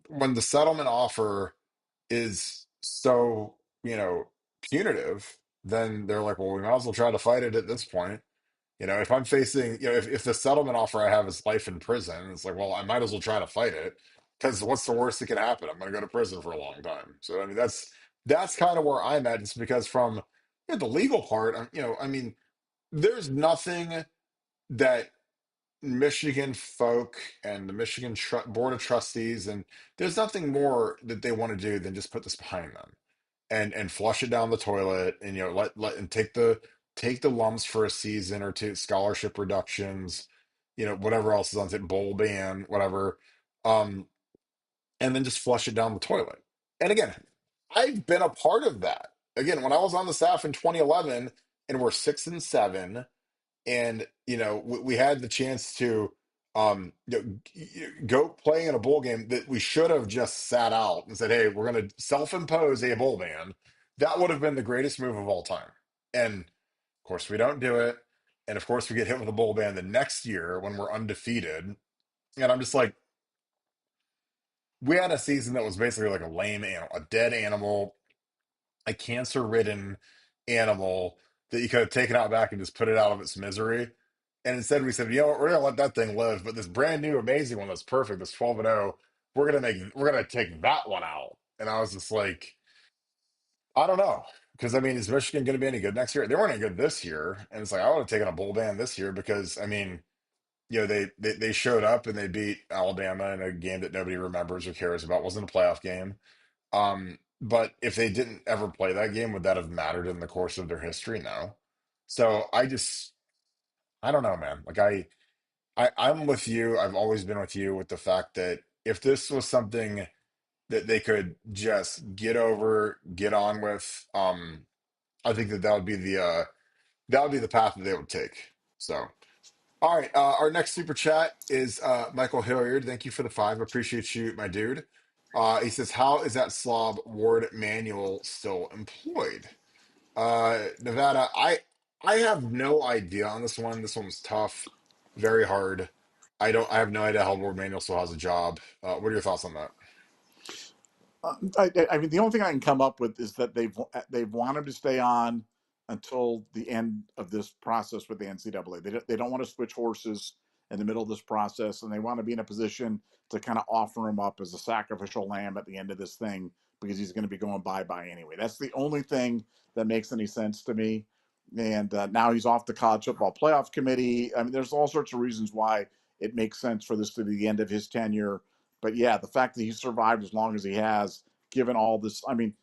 when the settlement offer is so, punitive, then they're like, well, we might as well try to fight it at this point. If I'm facing, if the settlement offer I have is life in prison, it's like, well, I might as well try to fight it because what's the worst that can happen? I'm going to go to prison for a long time. So, I mean, that's kind of where I'm at. It's because from the legal part, I mean, there's nothing that Michigan folk and the Michigan Board of Trustees, and there's nothing more that they want to do than just put this behind them and flush it down the toilet, and let and take the lumps for a season or two, scholarship reductions, whatever else is on it, bowl ban, whatever, um and then just flush it down the toilet. And again, I've been a part of that. Again, when I was on the staff in 2011 and we're 6-7, and we had the chance to go play in a bowl game that we should have just sat out and said, hey, we're going to self-impose a bowl ban. That would have been the greatest move of all time. And of course we don't do it, and of course we get hit with a bowl ban the next year when we're undefeated. And I'm just like, we had a season that was basically like a lame animal, a dead animal, a cancer-ridden animal that you could have taken out back and just put it out of its misery. And instead, we said, we're gonna let that thing live, but this brand new, amazing one that's perfect, this 12-0, we're gonna take that one out. And I was just like, I don't know, because I mean, is Michigan gonna be any good next year? They weren't any good this year, and it's like I would have taken a bowl ban this year because I mean, they showed up and they beat Alabama in a game that nobody remembers or cares about. It wasn't a playoff game. But if they didn't ever play that game, would that have mattered in the course of their history? No. So I don't know, man. Like I'm with you. I've always been with you with the fact that if this was something that they could just get over, get on with, I think that that would be the path that they would take. So, all right. Our next super chat is Michael Hilliard. Thank you for the 5. Appreciate you, my dude. He says, how is that slob Ward Manuel still employed? Nevada, I have no idea on this one. This one was tough, very hard. I have no idea how Ward Manuel still has a job. What are your thoughts on that? I mean, the only thing I can come up with is that they've wanted to stay on until the end of this process with the NCAA. They don't want to switch horses in the middle of this process, and they want to be in a position to kind of offer him up as a sacrificial lamb at the end of this thing because he's going to be going bye-bye anyway. That's the only thing that makes any sense to me. And now he's off the college football playoff committee. I mean, there's all sorts of reasons why it makes sense for this to be the end of his tenure. But yeah, the fact that he survived as long as he has, given all this, I mean,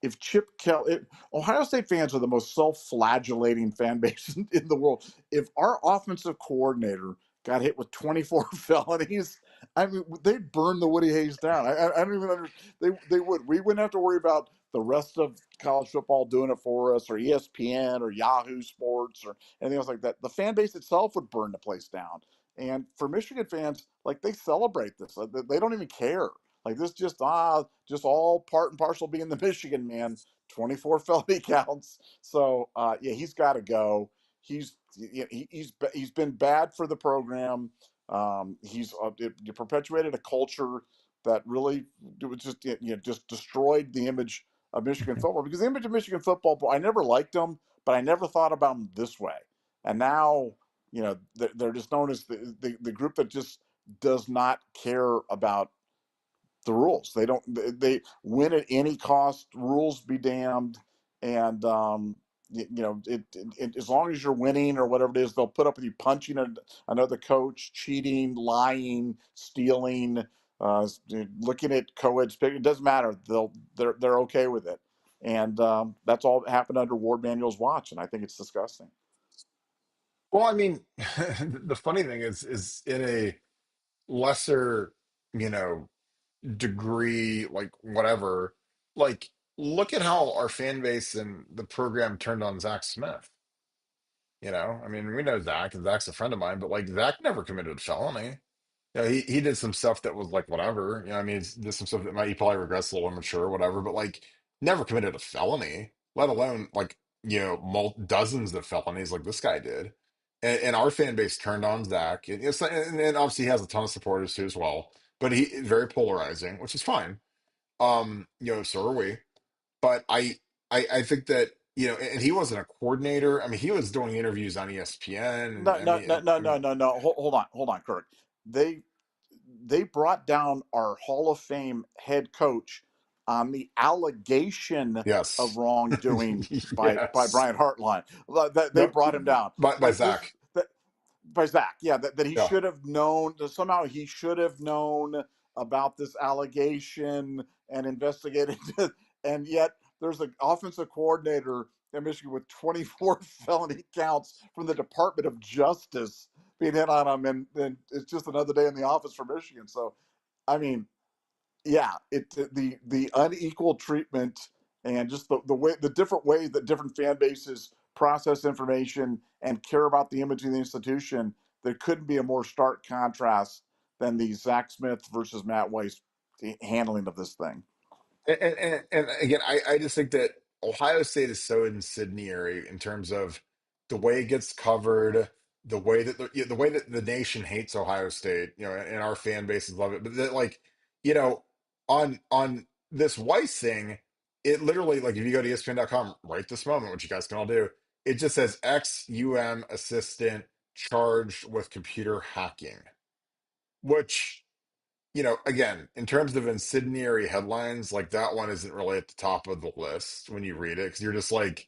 if Chip Kelly, Ohio State fans are the most self-flagellating fan base in the world. If our offensive coordinator got hit with 24 felonies, I mean, they'd burn the Woody Hayes down. I don't even understand. They would. We wouldn't have to worry about the rest of college football doing it for us, or ESPN, or Yahoo Sports, or anything else like that. The fan base itself would burn the place down. And for Michigan fans, like they celebrate this. They don't even care. Like this just all part and parcel being the Michigan man. 24 felony counts. So yeah, he's got to go. he's been bad for the program. He's it perpetuated a culture that really just just destroyed the image of Michigan football, because the image of Michigan football, I never liked them, but I never thought about them this way. And now, they're just known as the group that just does not care about the rules. They don't. They win at any cost. Rules be damned. And as long as you're winning or whatever it is, they'll put up with you punching another coach, cheating, lying, stealing, looking at co-eds. It doesn't matter. They're okay with it. And that's all that happened under Ward Manuel's watch. And I think it's disgusting. Well, I mean, the funny thing is in a lesser, you know, degree, like whatever, like look at how our fan base and the program turned on Zach Smith. I mean, we know Zach, and Zach's a friend of mine, but like Zach never committed a felony. He did some stuff that was like whatever. I mean, he did some stuff that he probably regrets, a little immature or whatever, but like never committed a felony, let alone like, dozens of felonies like this guy did. And our fan base turned on Zach. And obviously he has a ton of supporters too as well, but he very polarizing, which is fine. So are we. But I think that, and he wasn't a coordinator. I mean, he was doing interviews on ESPN, and No, I no, mean, no, no, no, no, no. Hold on, Kirk. They they brought down our Hall of Fame head coach on the allegation of yes. wrongdoing by Yes. Brian Hartline. They Yep. brought him down. By Like this, Zach. that, by Zach. Yeah, that he Yeah. should have known. That somehow he should have known about this allegation and investigated it. And yet there's an offensive coordinator in Michigan with 24 felony counts from the Department of Justice being hit on him, and it's just another day in the office for Michigan. So, I mean, yeah, the unequal treatment and just the different ways that different fan bases process information and care about the image of the institution. There couldn't be a more stark contrast than the Zach Smith versus Matt Weiss handling of this thing. And again, I just think that Ohio State is so incendiary in terms of the way it gets covered, the way that the nation hates Ohio State, and our fan bases love it. But that, like, you know, on this Weiss thing, it literally, like, if you go to ESPN.com right this moment, which you guys can all do, it just says ex-UM assistant charged with computer hacking, which, again, in terms of incendiary headlines, like that one isn't really at the top of the list when you read it, because you're just like,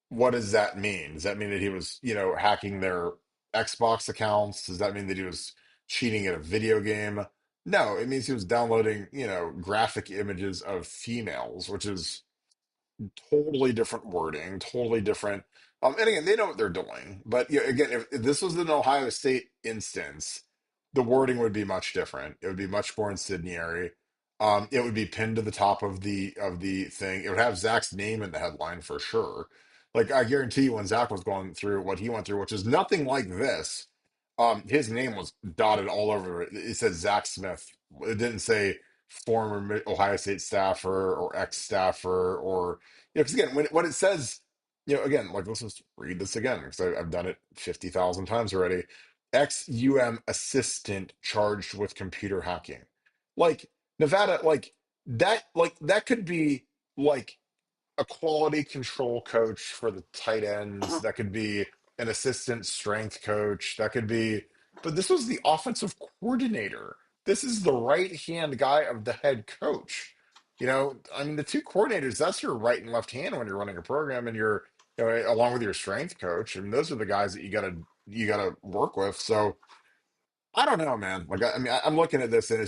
what does that mean? Does that mean that he was, hacking their Xbox accounts? Does that mean that he was cheating at a video game? No, it means he was downloading, graphic images of females, which is totally different wording, totally different. And again, they know what they're doing. But again, if this was an Ohio State instance, the wording would be much different. It would be much more incendiary. It would be pinned to the top of the thing. It would have Zach's name in the headline for sure. Like, I guarantee you, when Zach was going through what he went through, which is nothing like this, his name was dotted all over it. It said Zach Smith. It didn't say former Ohio State staffer or ex-staffer, or, because again, when it says, again, like, let's just read this again, because I've done it 50,000 times already. Ex-UM assistant charged with computer hacking. Like, Nevada, like that could be like a quality control coach for the tight ends. That could be an assistant strength coach. That could be, but this was the offensive coordinator. This is the right hand guy of the head coach. I mean, the two coordinators, that's your right and left hand when you're running a program, and you're, along with your strength coach. And those are the guys that you gotta work with. So I don't know, man. Like, I mean, I'm looking at this, and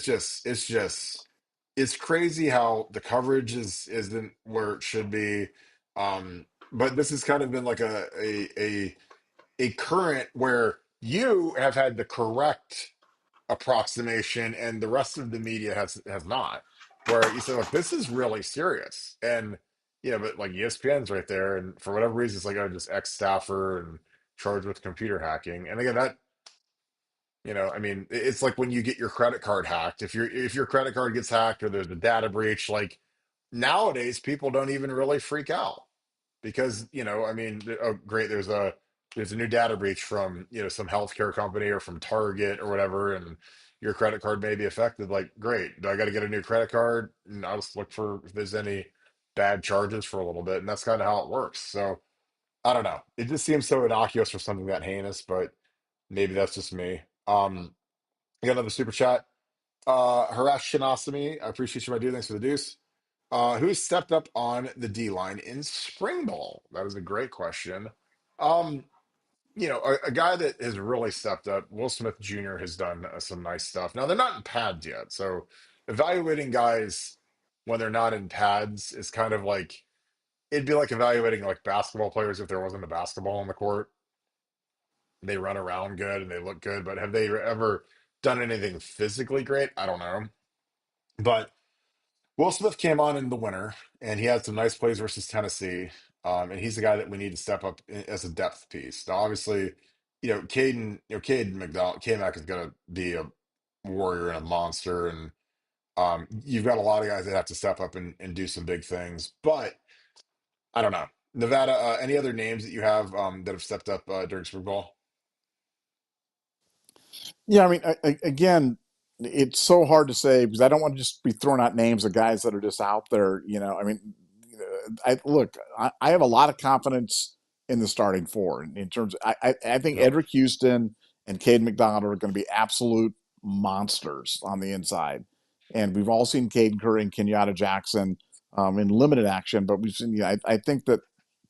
it's crazy how the coverage isn't where it should be. But this has kind of been like a current where you have had the correct approximation, and the rest of the media has not. Where you say, look, this is really serious, and but like ESPN's right there, and for whatever reason, it's like, oh, just ex staffer and charged with computer hacking, and again, that. I mean, it's like when you get your credit card hacked. If your credit card gets hacked or there's a data breach, like nowadays people don't even really freak out because, I mean, oh great, there's a there's a new data breach from some healthcare company or from Target or whatever, and your credit card may be affected. Like, great, do I got to get a new credit card? And I'll just look for if there's any bad charges for a little bit, and that's kind of how it works. So I don't know. It just seems so innocuous for something that heinous, but maybe that's just me. I got another super chat. Harash Shinasami, I appreciate you, my dude. Thanks for the deuce. Who stepped up on the D line in spring ball? That is a great question. Um, a guy that has really stepped up, Will Smith Jr. has done some nice stuff. Now they're not in pads yet, so evaluating guys when they're not in pads is kind of like it'd be like evaluating like basketball players if there wasn't a basketball on the court. They run around good and they look good, but have they ever done anything physically great? I don't know. But Will Smith came on in the winter, and he had some nice plays versus Tennessee. And he's the guy that we need to step up as a depth piece. Now, obviously, Caden McDonald, K-Mac is going to be a warrior and a monster, and you've got a lot of guys that have to step up and do some big things. But I don't know, Nevada. Any other names that you have that have stepped up during spring ball? Yeah, I mean, again, it's so hard to say because I don't want to just be throwing out names of guys that are just out there. I mean, I look, I have a lot of confidence in the starting four in terms. I think Yep. Edric Houston and Cade McDonald are going to be absolute monsters on the inside, and we've all seen Cade Curry and Kenyatta Jackson in limited action, but we've seen. I think that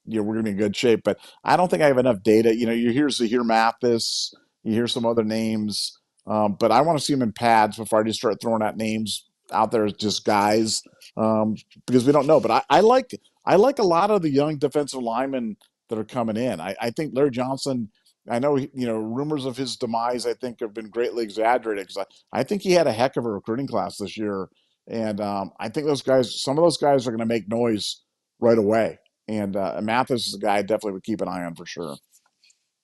we're going to be in good shape. But I don't think I have enough data. You hear Zahir Mathis, you hear some other names, but I want to see them in pads before I just start throwing out names out there as just guys because we don't know. But I like a lot of the young defensive linemen that are coming in. I think Larry Johnson. I know rumors of his demise. I think have been greatly exaggerated because I think he had a heck of a recruiting class this year, and I think some of those guys are going to make noise right away. And Mathis is a guy I definitely would keep an eye on for sure.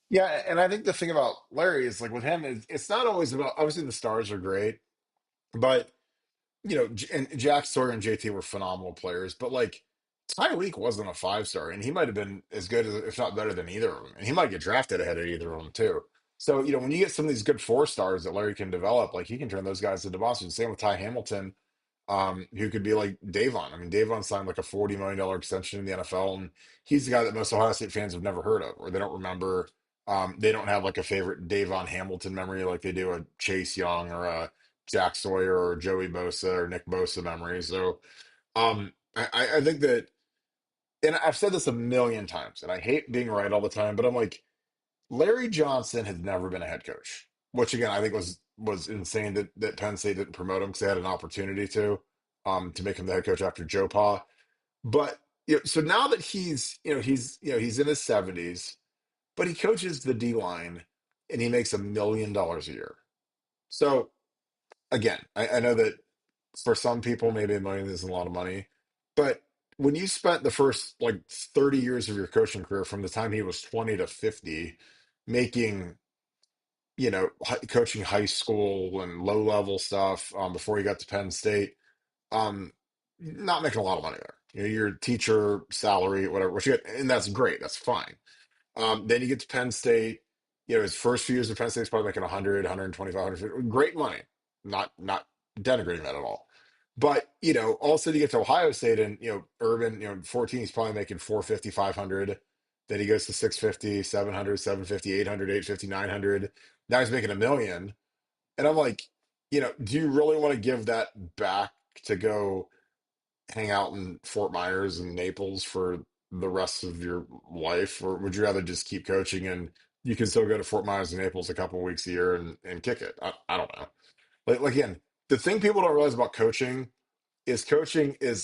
Yeah, and I think the thing about Larry is like with him is it's not always about obviously the stars are great, but and Jack Sawyer and JT were phenomenal players, but like Tyreek wasn't a 5-star, and he might have been as good as, if not better than either of them, and he might get drafted ahead of either of them too. So when you get some of these good 4-stars that Larry can develop, like he can turn those guys into monsters. Same with Ty Hamilton, who could be like Davon. I mean, Davon signed like a $40 million extension in the NFL, and he's the guy that most Ohio State fans have never heard of, or they don't remember. They don't have like a favorite Davon Hamilton memory like they do a Chase Young or a Jack Sawyer or Joey Bosa or Nick Bosa memory. So I think that, and I've said this a million times, and I hate being right all the time, but I'm like, Larry Johnson has never been a head coach, which again I think was insane that Penn State didn't promote him because they had an opportunity to make him the head coach after Joe Pa. But so now that he's in his 70s, but he coaches the D line and he makes $1 million a year. So again, I know that for some people, maybe $1 million isn't a lot of money, but when you spent the first like 30 years of your coaching career from the time he was 20 to 50 making, coaching high school and low level stuff before he got to Penn State, um, not making a lot of money there. Your teacher salary, whatever, which you get, and that's great. That's fine. Then you get to Penn State. His first few years of Penn State is probably making 100, 125, 150. Great money. Not denigrating that at all. But, also you get to Ohio State and, Urban, 14, he's probably making 450, 500. Then he goes to 650, 700, 750, 800, 850, 900. Now he's making $1 million. And I'm like, do you really want to give that back to go hang out in Fort Myers and Naples for the rest of your life, or would you rather just keep coaching and you can still go to Fort Myers and Naples a couple of weeks a year and kick it? I don't know. Like again, the thing people don't realize about coaching is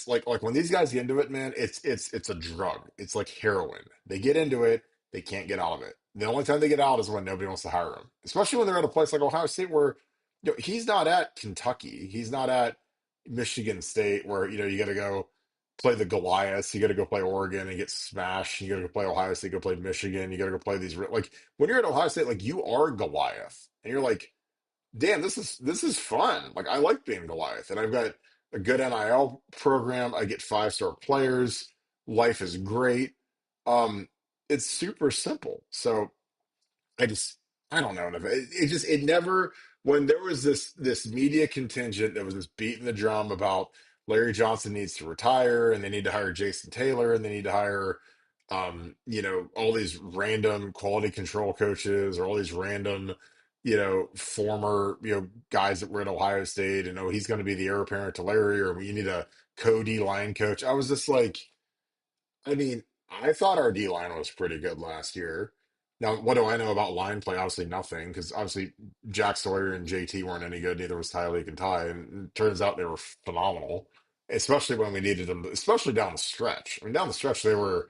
like when these guys get into it, man, it's a drug. It's like heroin. They get into it, they can't get out of it. The only time they get out is when nobody wants to hire them. Especially when they're at a place like Ohio State where he's not at Kentucky. He's not at Michigan State where you got to go play the Goliaths, you got to go play Oregon and get smashed. You got to go play Ohio State, go play Michigan. You got to go play these like when you're at Ohio State, like you are Goliath, and you're like, damn, this is fun. Like I like being Goliath, and I've got a good NIL program. I get 5-star players. Life is great. Um, it's super simple. So I just I don't know. It just it never when there was this media contingent that was just beating the drum about Larry Johnson needs to retire and they need to hire Jason Taylor and they need to hire all these random quality control coaches or all these random former guys that were at Ohio State and oh he's going to be the heir apparent to Larry or we need a Cody line coach. I was just like I mean, I thought our D line was pretty good last year. Now, what do I know about line play? Obviously, nothing, because obviously Jack Sawyer and JT weren't any good. Neither was Tyleek and Ty, and it turns out they were phenomenal, especially when we needed them, especially down the stretch. I mean, down the stretch, they were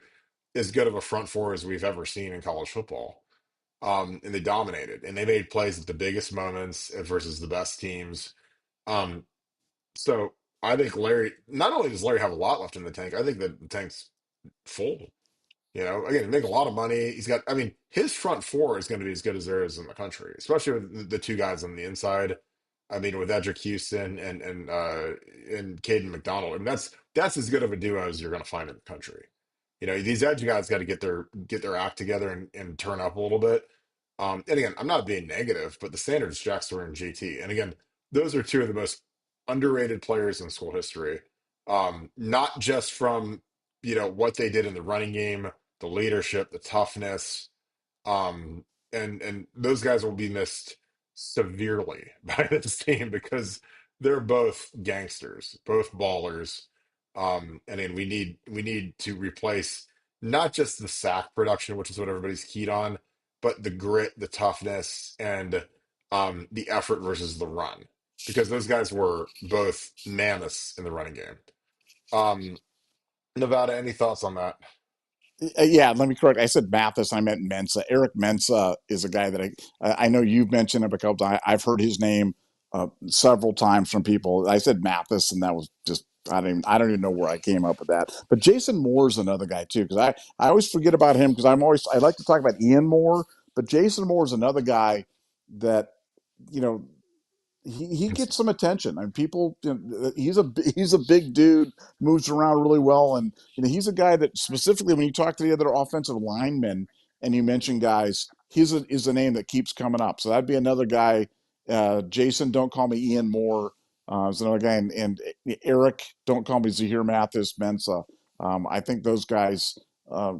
as good of a front four as we've ever seen in college football. And they dominated, and they made plays at the biggest moments versus the best teams. Um, so I think Larry, not only does Larry have a lot left in the tank, I think that the tank's full. Again, make a lot of money. He's got, I mean, his front four is going to be as good as there is in the country, especially with the two guys on the inside. I mean, with Edric Houston and Caden McDonald, I mean, that's as good of a duo as you're going to find in the country. These edge guys got to get their act together and turn up a little bit. And again, I'm not being negative, but the standards, Jack Stewart and JT, and again, those are two of the most underrated players in school history. Not just from what they did in the running game, the leadership, the toughness, um, and those guys will be missed severely by this team because they're both gangsters, both ballers. And then we need to replace not just the sack production, which is what everybody's keyed on, but the grit, the toughness, and the effort versus the run. Because those guys were both mammoths in the running game. Um, Nevada, any thoughts on that? Yeah, let me correct. I said Mathis. I meant Mensa. Eric Mensa is a guy that I know you've mentioned him a couple times. I've heard his name several times from people. I said Mathis, and that was just I don't even know where I came up with that. But Jason Moore is another guy too because I always forget about him because I like to talk about Ian Moore, but Jason Moore is another guy that you know he gets some attention. I mean, people. He's a big dude, moves around really well, and he's a guy that specifically when you talk to the other offensive linemen and you mention guys, is a name that keeps coming up. So that'd be another guy. Jason, don't call me Ian Moore. Is another guy, and Eric, don't call me Zahir Mathis Mensa. I think those guys. I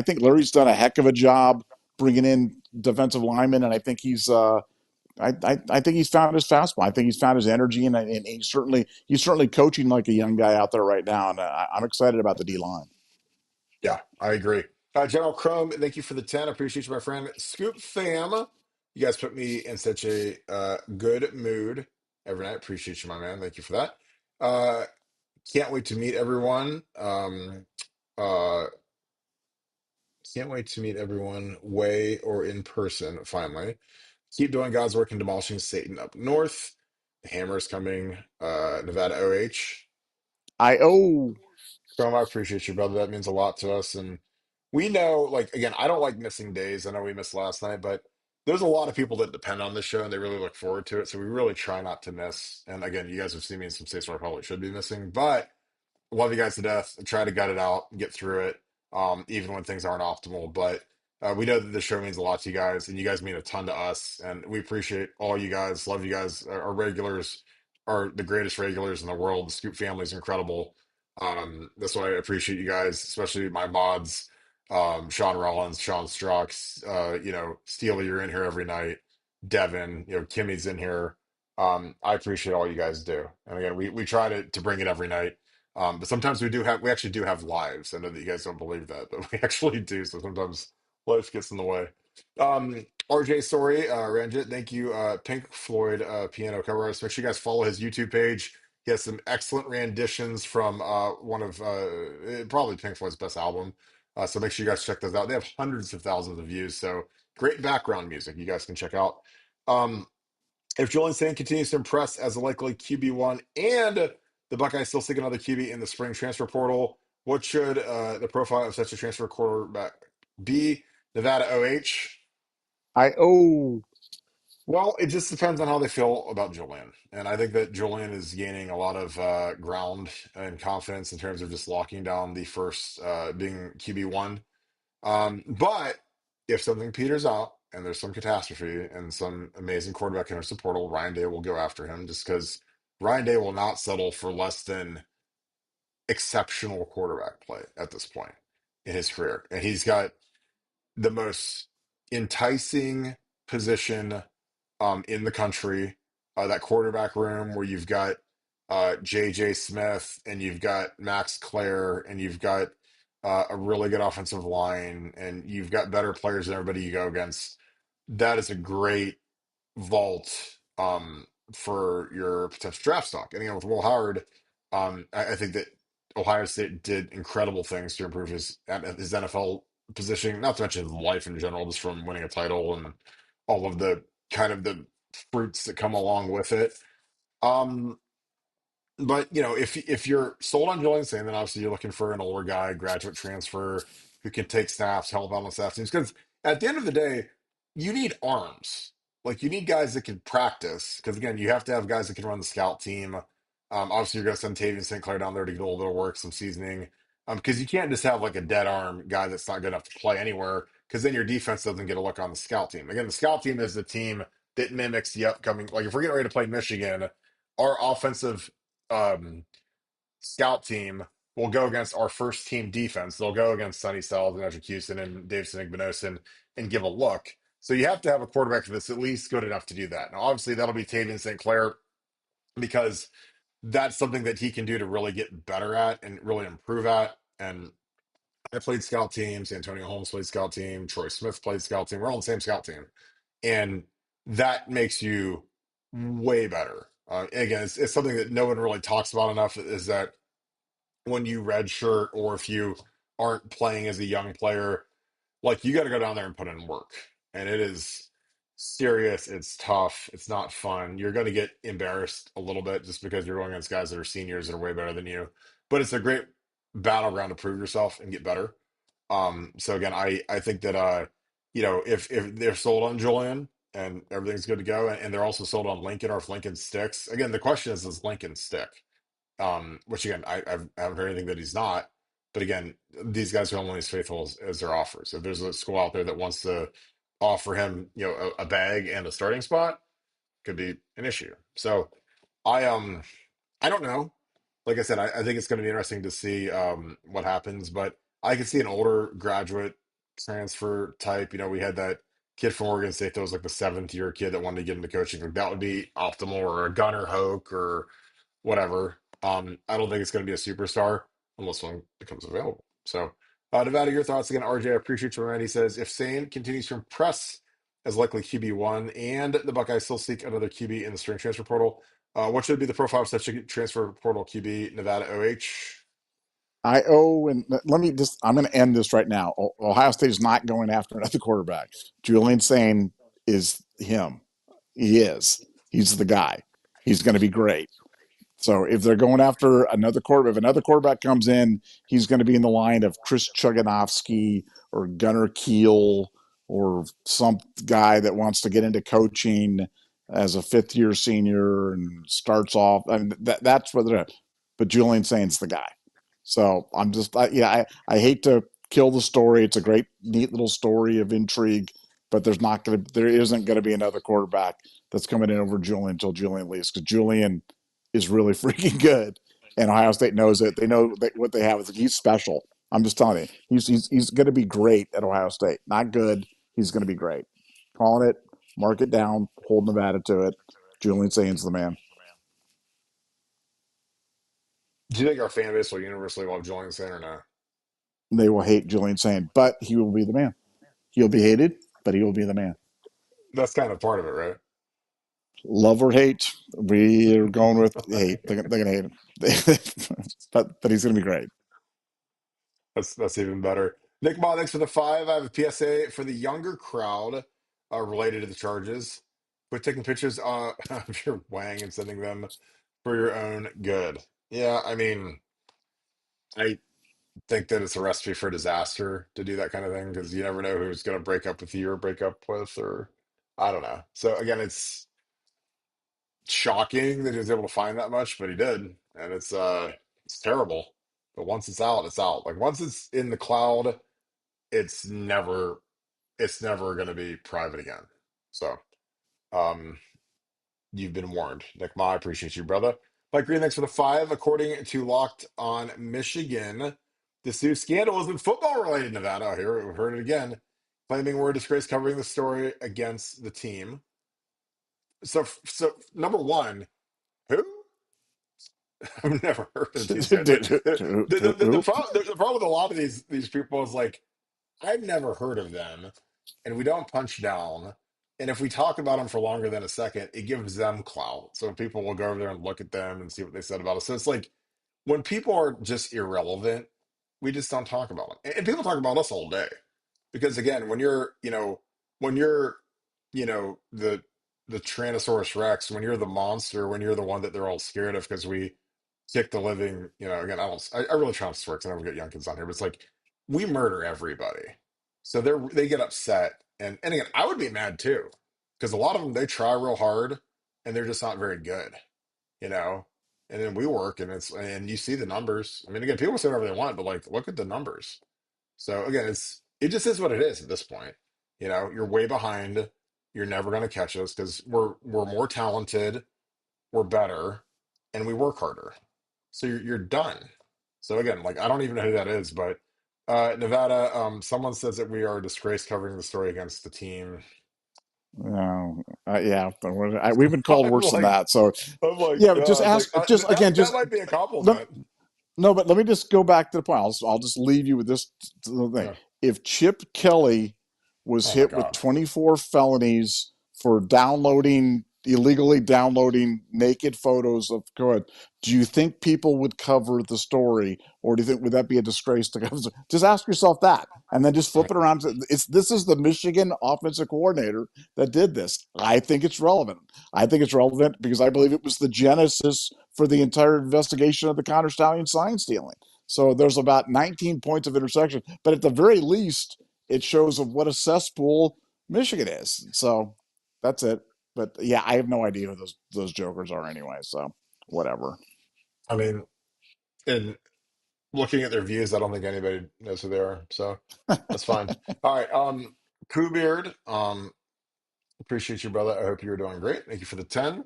think Larry's done a heck of a job bringing in defensive linemen, and I think I think he's found his fastball. I think he's found his energy, and he's certainly coaching like a young guy out there right now. And I'm excited about the D line. Yeah, I agree. General Chrome, thank you for the 10. Appreciate you, my friend. Scoop fam, you guys put me in such a good mood every night. Appreciate you, my man. Thank you for that. Uh, can't wait to meet everyone. Uh, can't wait to meet everyone way or in person, finally. Keep doing God's work and demolishing Satan up north. The hammer is coming. Nevada OH. I oh Chrome, I appreciate you, brother. That means a lot to us. And we know, like, again, I don't like missing days. I know we missed last night, but there's a lot of people that depend on this show and they really look forward to it. So we really try not to miss. And again, you guys have seen me in some states where I probably should be missing, but love you guys to death. Try to gut it out and get through it, even when things aren't optimal. But we know that the show means a lot to you guys, and you guys mean a ton to us. And we appreciate all you guys. Love you guys. Our regulars are the greatest regulars in the world. The Scoop family is incredible. That's why I appreciate you guys, especially my mods, Sean Rollins, Sean Strux, Steely, you're in here every night. Devin, Kimmy's in here. I appreciate all you guys do. And again, we try to bring it every night. But sometimes we actually do have lives. I know that you guys don't believe that, but we actually do. So sometimes life gets in the way. RJ, sorry, Ranjit, thank you. Pink Floyd piano cover artist. Make sure you guys follow his YouTube page. He has some excellent renditions from one of probably Pink Floyd's best album. So make sure you guys check those out. They have hundreds of thousands of views. So great background music you guys can check out. Um, if Julian Sand continues to impress as a likely QB1 and the Buckeyes still seek another QB in the spring transfer portal, what should the profile of such a transfer quarterback be? Nevada OH? I oh Well, it just depends on how they feel about Julian. And I think that Julian is gaining a lot of ground and confidence in terms of just locking down the first being QB1. But if something peters out and there's some catastrophe and some amazing quarterback enters the portal, Ryan Day will go after him just because Ryan Day will not settle for less than exceptional quarterback play at this point in his career. And he's got the most enticing position in the country, that quarterback room where you've got JJ Smith and you've got Max Clare and you've got a really good offensive line and you've got better players than everybody you go against. That is a great vault for your potential draft stock. And again, with Will Howard, I think that Ohio State did incredible things to improve his NFL positioning, not to mention his life in general, just from winning a title and all of the kind of the fruits that come along with it. Um, but if you're sold on Julian Saint, then obviously you're looking for an older guy, graduate transfer who can take snaps, help out on staff teams. Because at the end of the day, you need arms. Like you need guys that can practice. Because again, you have to have guys that can run the scout team. Obviously, you're going to send Tavian St. Clair down there to get a little bit of work, some seasoning. Because you can't just have like a dead arm guy that's not good enough to play anywhere. Because then your defense doesn't get a look on the scout team. Again, the scout team is the team that mimics the upcoming. Like if we're getting ready to play Michigan, our offensive um, scout team will go against our first team defense. They'll go against Sonny Styles and Edric Houston and Davison Igbinosun and give a look. So you have to have a quarterback that's at least good enough to do that. Now, obviously, that'll be Tavian St. Clair because that's something that he can do to really get better at and really improve at. And I played scout teams. Antonio Holmes played scout team. Troy Smith played scout team. We're all on the same scout team. And that makes you way better. Again, it's something that no one really talks about enough is that when you redshirt or if you aren't playing as a young player, like you got to go down there and put in work. And it is serious. It's tough. It's not fun. You're going to get embarrassed a little bit just because you're going against guys that are seniors that are way better than you. But it's a great battleground to prove yourself and get better. So again, I think that if they're sold on Julian and everything's good to go, and they're also sold on Lincoln, or if Lincoln sticks, again, the question is, does Lincoln stick? Which again, I haven't heard anything that he's not. But again, these guys are only as faithful as their offers. If there's a school out there that wants to offer him, a bag and a starting spot, could be an issue. So I I don't know. Like I said, I think it's going to be interesting to see what happens. But I could see an older graduate transfer type. We had that kid from Oregon State that was like the seventh year kid that wanted to get into coaching. Like that would be optimal, or a Gunnar Hoke, or whatever. I don't think it's going to be a superstar unless one becomes available. So, Nevada, your thoughts again, RJ? I appreciate you. He says if Sane continues to impress as likely QB1 and the Buckeyes still seek another QB in the spring transfer portal, what should be the profile of such a transfer portal QB, Nevada OH? And let me just, I'm going to end this right now. Ohio State is not going after another quarterback. Julian Sain is him. He is. He's the guy. He's going to be great. So if they're going after another quarterback, if another quarterback comes in, he's going to be in the line of Chris Chuganovsky or Gunnar Kiel or some guy that wants to get into coaching as a fifth year senior and starts off. I mean, that's what they're. But Julian Sain's the guy. So I'm just, I hate to kill the story. It's a great, neat little story of intrigue, but there isn't going to be another quarterback that's coming in over Julian until Julian leaves, because Julian is really freaking good, and Ohio State knows it. They know what they have. He's special. I'm just telling you, he's going to be great at Ohio State. Not good. He's going to be great. Calling it. Mark it down. Hold Nevada to it. Julian Sain's the man. Do you think our fan base will universally love Julian Saint or not? They will hate Julian Sain, but he will be the man. He'll be hated, but he will be the man. That's kind of part of it, right? Love or hate, we are going with hate. They're going to hate him, but he's going to be great. That's even better. Nick Ma, thanks for the 5. I have a PSA for the younger crowd related to the charges. Quit taking pictures of your wang and sending them for your own good. Yeah, I mean, I think that it's a recipe for disaster to do that kind of thing because you never know who's going to break up with you or break up with, or I don't know. So again, it's shocking that he was able to find that much, but he did, and it's terrible. But once it's out, it's out. Like once it's in the cloud, it's never. it's never going to be private again. So, um, you've been warned. Nick Ma, I appreciate you, brother. Mike Green, thanks for the five. According to Locked on Michigan, this new scandal is in football related Nevada. Oh, here, we've heard it again. Claiming we're a disgrace covering the story against the team. So number one, who? I've never heard of these guys. The problem with a lot of these people is like I've never heard of them, and we don't punch down. And if we talk about them for longer than a second, it gives them clout. So people will go over there and look at them and see what they said about us. So it's like when people are just irrelevant, we just don't talk about them. And people talk about us all day. Because again, when you're, the Tyrannosaurus Rex, when you're the monster, when you're the one that they're all scared of because we kick the living, again, I really try not to swear because I never get young kids on here, but it's like we murder everybody. So they get upset. And again, I would be mad too. Because a lot of them they try real hard and they're just not very good, you know? And then we work and you see the numbers. I mean, again, people say whatever they want, but like look at the numbers. So again, it just is what it is at this point. You're way behind. You're never going to catch us because we're more talented, we're better, and we work harder. So you're done. So again, like I don't even know who that is, but Nevada, someone says that we are a disgrace covering the story against the team. No, yeah, but we've been called I'm worse than like, that. So I'm like, yeah, but just like ask, just again, that just might be a let, compliment. no, but let me just go back to the point. I'll just leave you with this thing. Yeah. If Chip Kelly was Oh my hit with God. 24 felonies for illegally downloading naked photos of code, do you think people would cover the story, or do you think would that be a disgrace to cover? Just ask yourself that, and then just flip it around. This is the Michigan offensive coordinator that did this. I think it's relevant. I think it's relevant because I believe it was the genesis for the entire investigation of the Connor Stallion sign stealing. So there's about 19 points of intersection, but at the very least, it shows of what a cesspool Michigan is. So that's it. But yeah, I have no idea who those jokers are anyway. So whatever. I mean, and looking at their views, I don't think anybody knows who they are. So that's fine. All right. Beard, appreciate you, brother. I hope you're doing great. Thank you for the 10.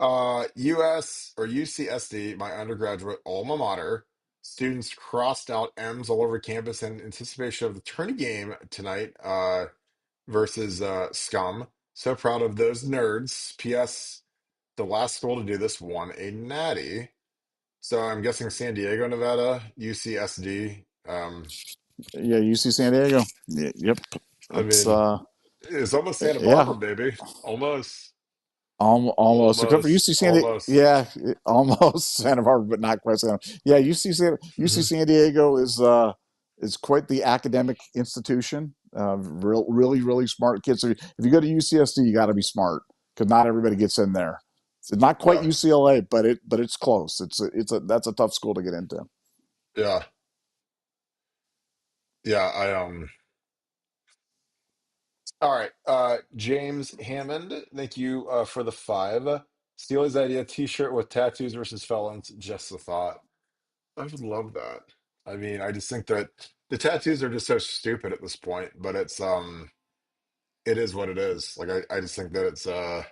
US or UCSD, my undergraduate alma mater, students crossed out M's all over campus in anticipation of the tourney game tonight, versus Scum. So proud of those nerds. P.S. The last school to do this won a natty. So I'm guessing San Diego, Nevada, UCSD. Yeah, UC San Diego. Yeah, yep. I It's mean, it's almost Santa yeah, Barbara, baby. Almost, almost except for almost, UC San Diego. almost. Yeah, almost Santa Barbara, but not quite Santa. Yeah, UC San Diego is quite the academic institution. Really, really smart kids. So if you go to UCSD, you got to be smart because not everybody gets in there. It's not quite Yeah, UCLA, but it's close. That's a tough school to get into. yeah, yeah. All right, James Hammond. Thank you for the five. Steely's idea: T-shirt with tattoos versus felons. Just a thought. I would love that. I mean, I just think that the tattoos are just so stupid at this point, but it is what it is. Like I just think that it's I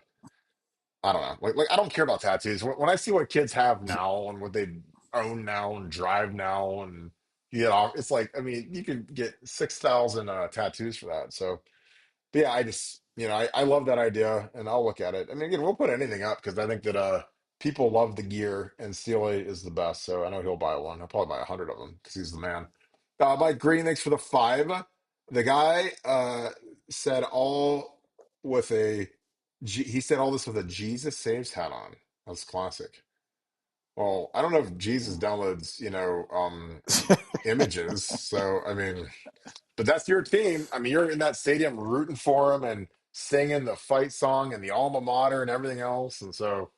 don't know. Like I don't care about tattoos. When I see what kids have now and what they own now and drive now and it's like I mean, you could get 6,000 tattoos for that. So but yeah, I just, I love that idea and I'll look at it. I mean, again, we'll put anything up because I think that people love the gear and Steely is the best. So I know he'll buy one. I'll probably buy 100 of them because he's the man. Mike Green, thanks for the five. The guy said all with he said all this with a Jesus Saves hat on. That's classic. Well, I don't know if Jesus downloads, images. So, I mean, but that's your team. I mean, you're in that stadium rooting for them and singing the fight song and the alma mater and everything else. And so,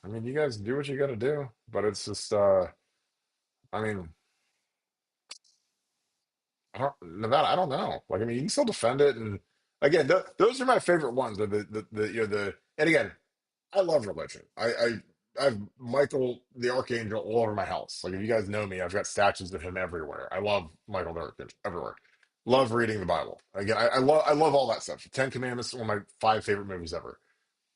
I mean, you guys do what you got to do. But it's just, I mean, Nevada. I don't know. Like, I mean, you can still defend it. And again, those are my favorite ones. And again, I love religion. I have Michael the Archangel all over my house. Like, if you guys know me, I've got statues of him everywhere. I love Michael the Archangel everywhere. Love reading the Bible. Again, I love all that stuff. Ten Commandments, one of my five favorite movies ever.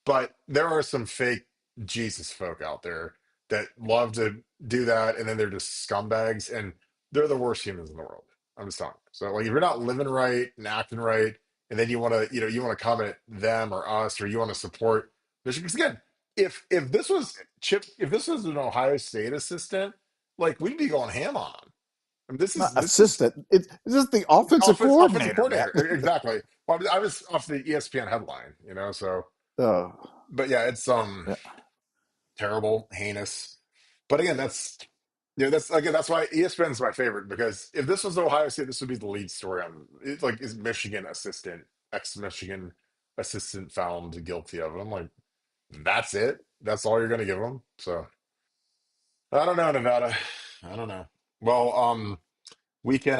But there are some fake Jesus folk out there that love to do that, and then they're just scumbags, and they're the worst humans in the world. I'm just telling you. So, like, if you're not living right and acting right, and then you want to, you want to come at them or us, or you want to support Michigan. Because again, if this was Chip, if this was an Ohio State assistant, like we'd be going ham on him. I mean, Not this is assistant. It's just the offensive offensive coordinator, man. coordinator. Exactly. Well, I was off the ESPN headline, so. uh, But yeah, it's yeah. terrible, heinous. But again, that's why ESPN's my favorite, because if this was Ohio State, this would be the lead story on it's like, is Michigan assistant, ex-Michigan assistant found guilty of it. I'm like, that's it? That's all you're gonna give them? So I don't know, Nevada. I don't know. Well, we can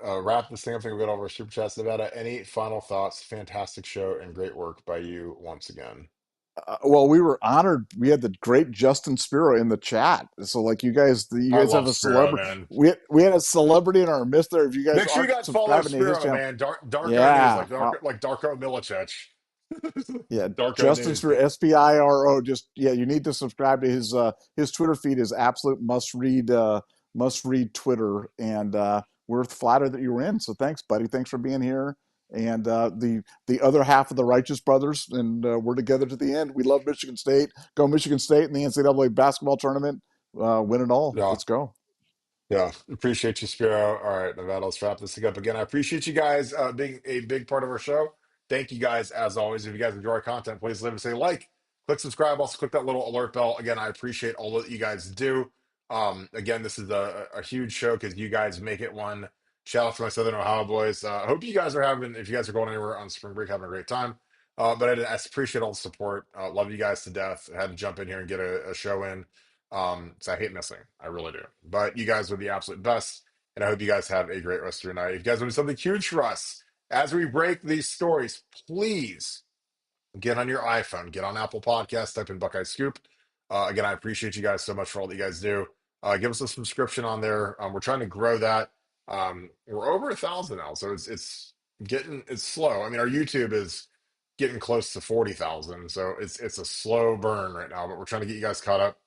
wrap this thing up. I think we've got all of our super chats. Nevada, any final thoughts? Fantastic show and great work by you once again. Well, we were honored. We had the great Justin Spiro in the chat. So, like, you I guys have love a Spiro, celebrity. man. We had a celebrity in our midst there. If you guys Make sure you aren't guys follow subscribing to his Spiro, channel, man. Darko news, yeah, like Darko Milicic. yeah, Darko Justin news. Spiro, Spiro. Just yeah, you need to subscribe to his Twitter feed. Is absolute must read Twitter, and we're flattered that you were in. So thanks, buddy. Thanks for being here. And the other half of the Righteous Brothers, and we're together to the end. We love Michigan State. Go Michigan State in the NCAA basketball tournament. Win it all. Yeah. Let's go. Yeah, appreciate you, Spiro. All right, Nevada, let's wrap this thing up again. I appreciate you guys being a big part of our show. Thank you guys, as always. If you guys enjoy our content, please leave us a like, click subscribe, also click that little alert bell. Again, I appreciate all that you guys do. Again, this is a huge show because you guys make it one. Shout out to my Southern Ohio boys. I hope you guys are having, if you guys are going anywhere on spring break, having a great time. But I appreciate all the support. Love you guys to death. I had to jump in here and get a show in. So I hate missing. I really do. But you guys are the absolute best. And I hope you guys have a great rest of your night. If you guys want to do something huge for us as we break these stories, please get on your iPhone, get on Apple Podcasts, type in Buckeye Scoop. Again, I appreciate you guys so much for all that you guys do. Give us a subscription on there. We're trying to grow that. We're over 1,000 now, so it's slow. I mean, our YouTube is getting close to 40,000, so it's a slow burn right now. But we're trying to get you guys caught up.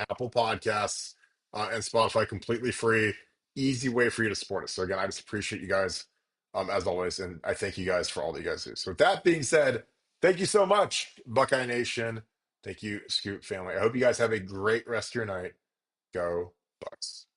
Apple Podcasts, and Spotify, completely free, easy way for you to support us. So again, I just appreciate you guys, as always, and I thank you guys for all that you guys do. So with that being said, thank you so much, Buckeye Nation. Thank you, Scoop family. I hope you guys have a great rest of your night. Go Bucks.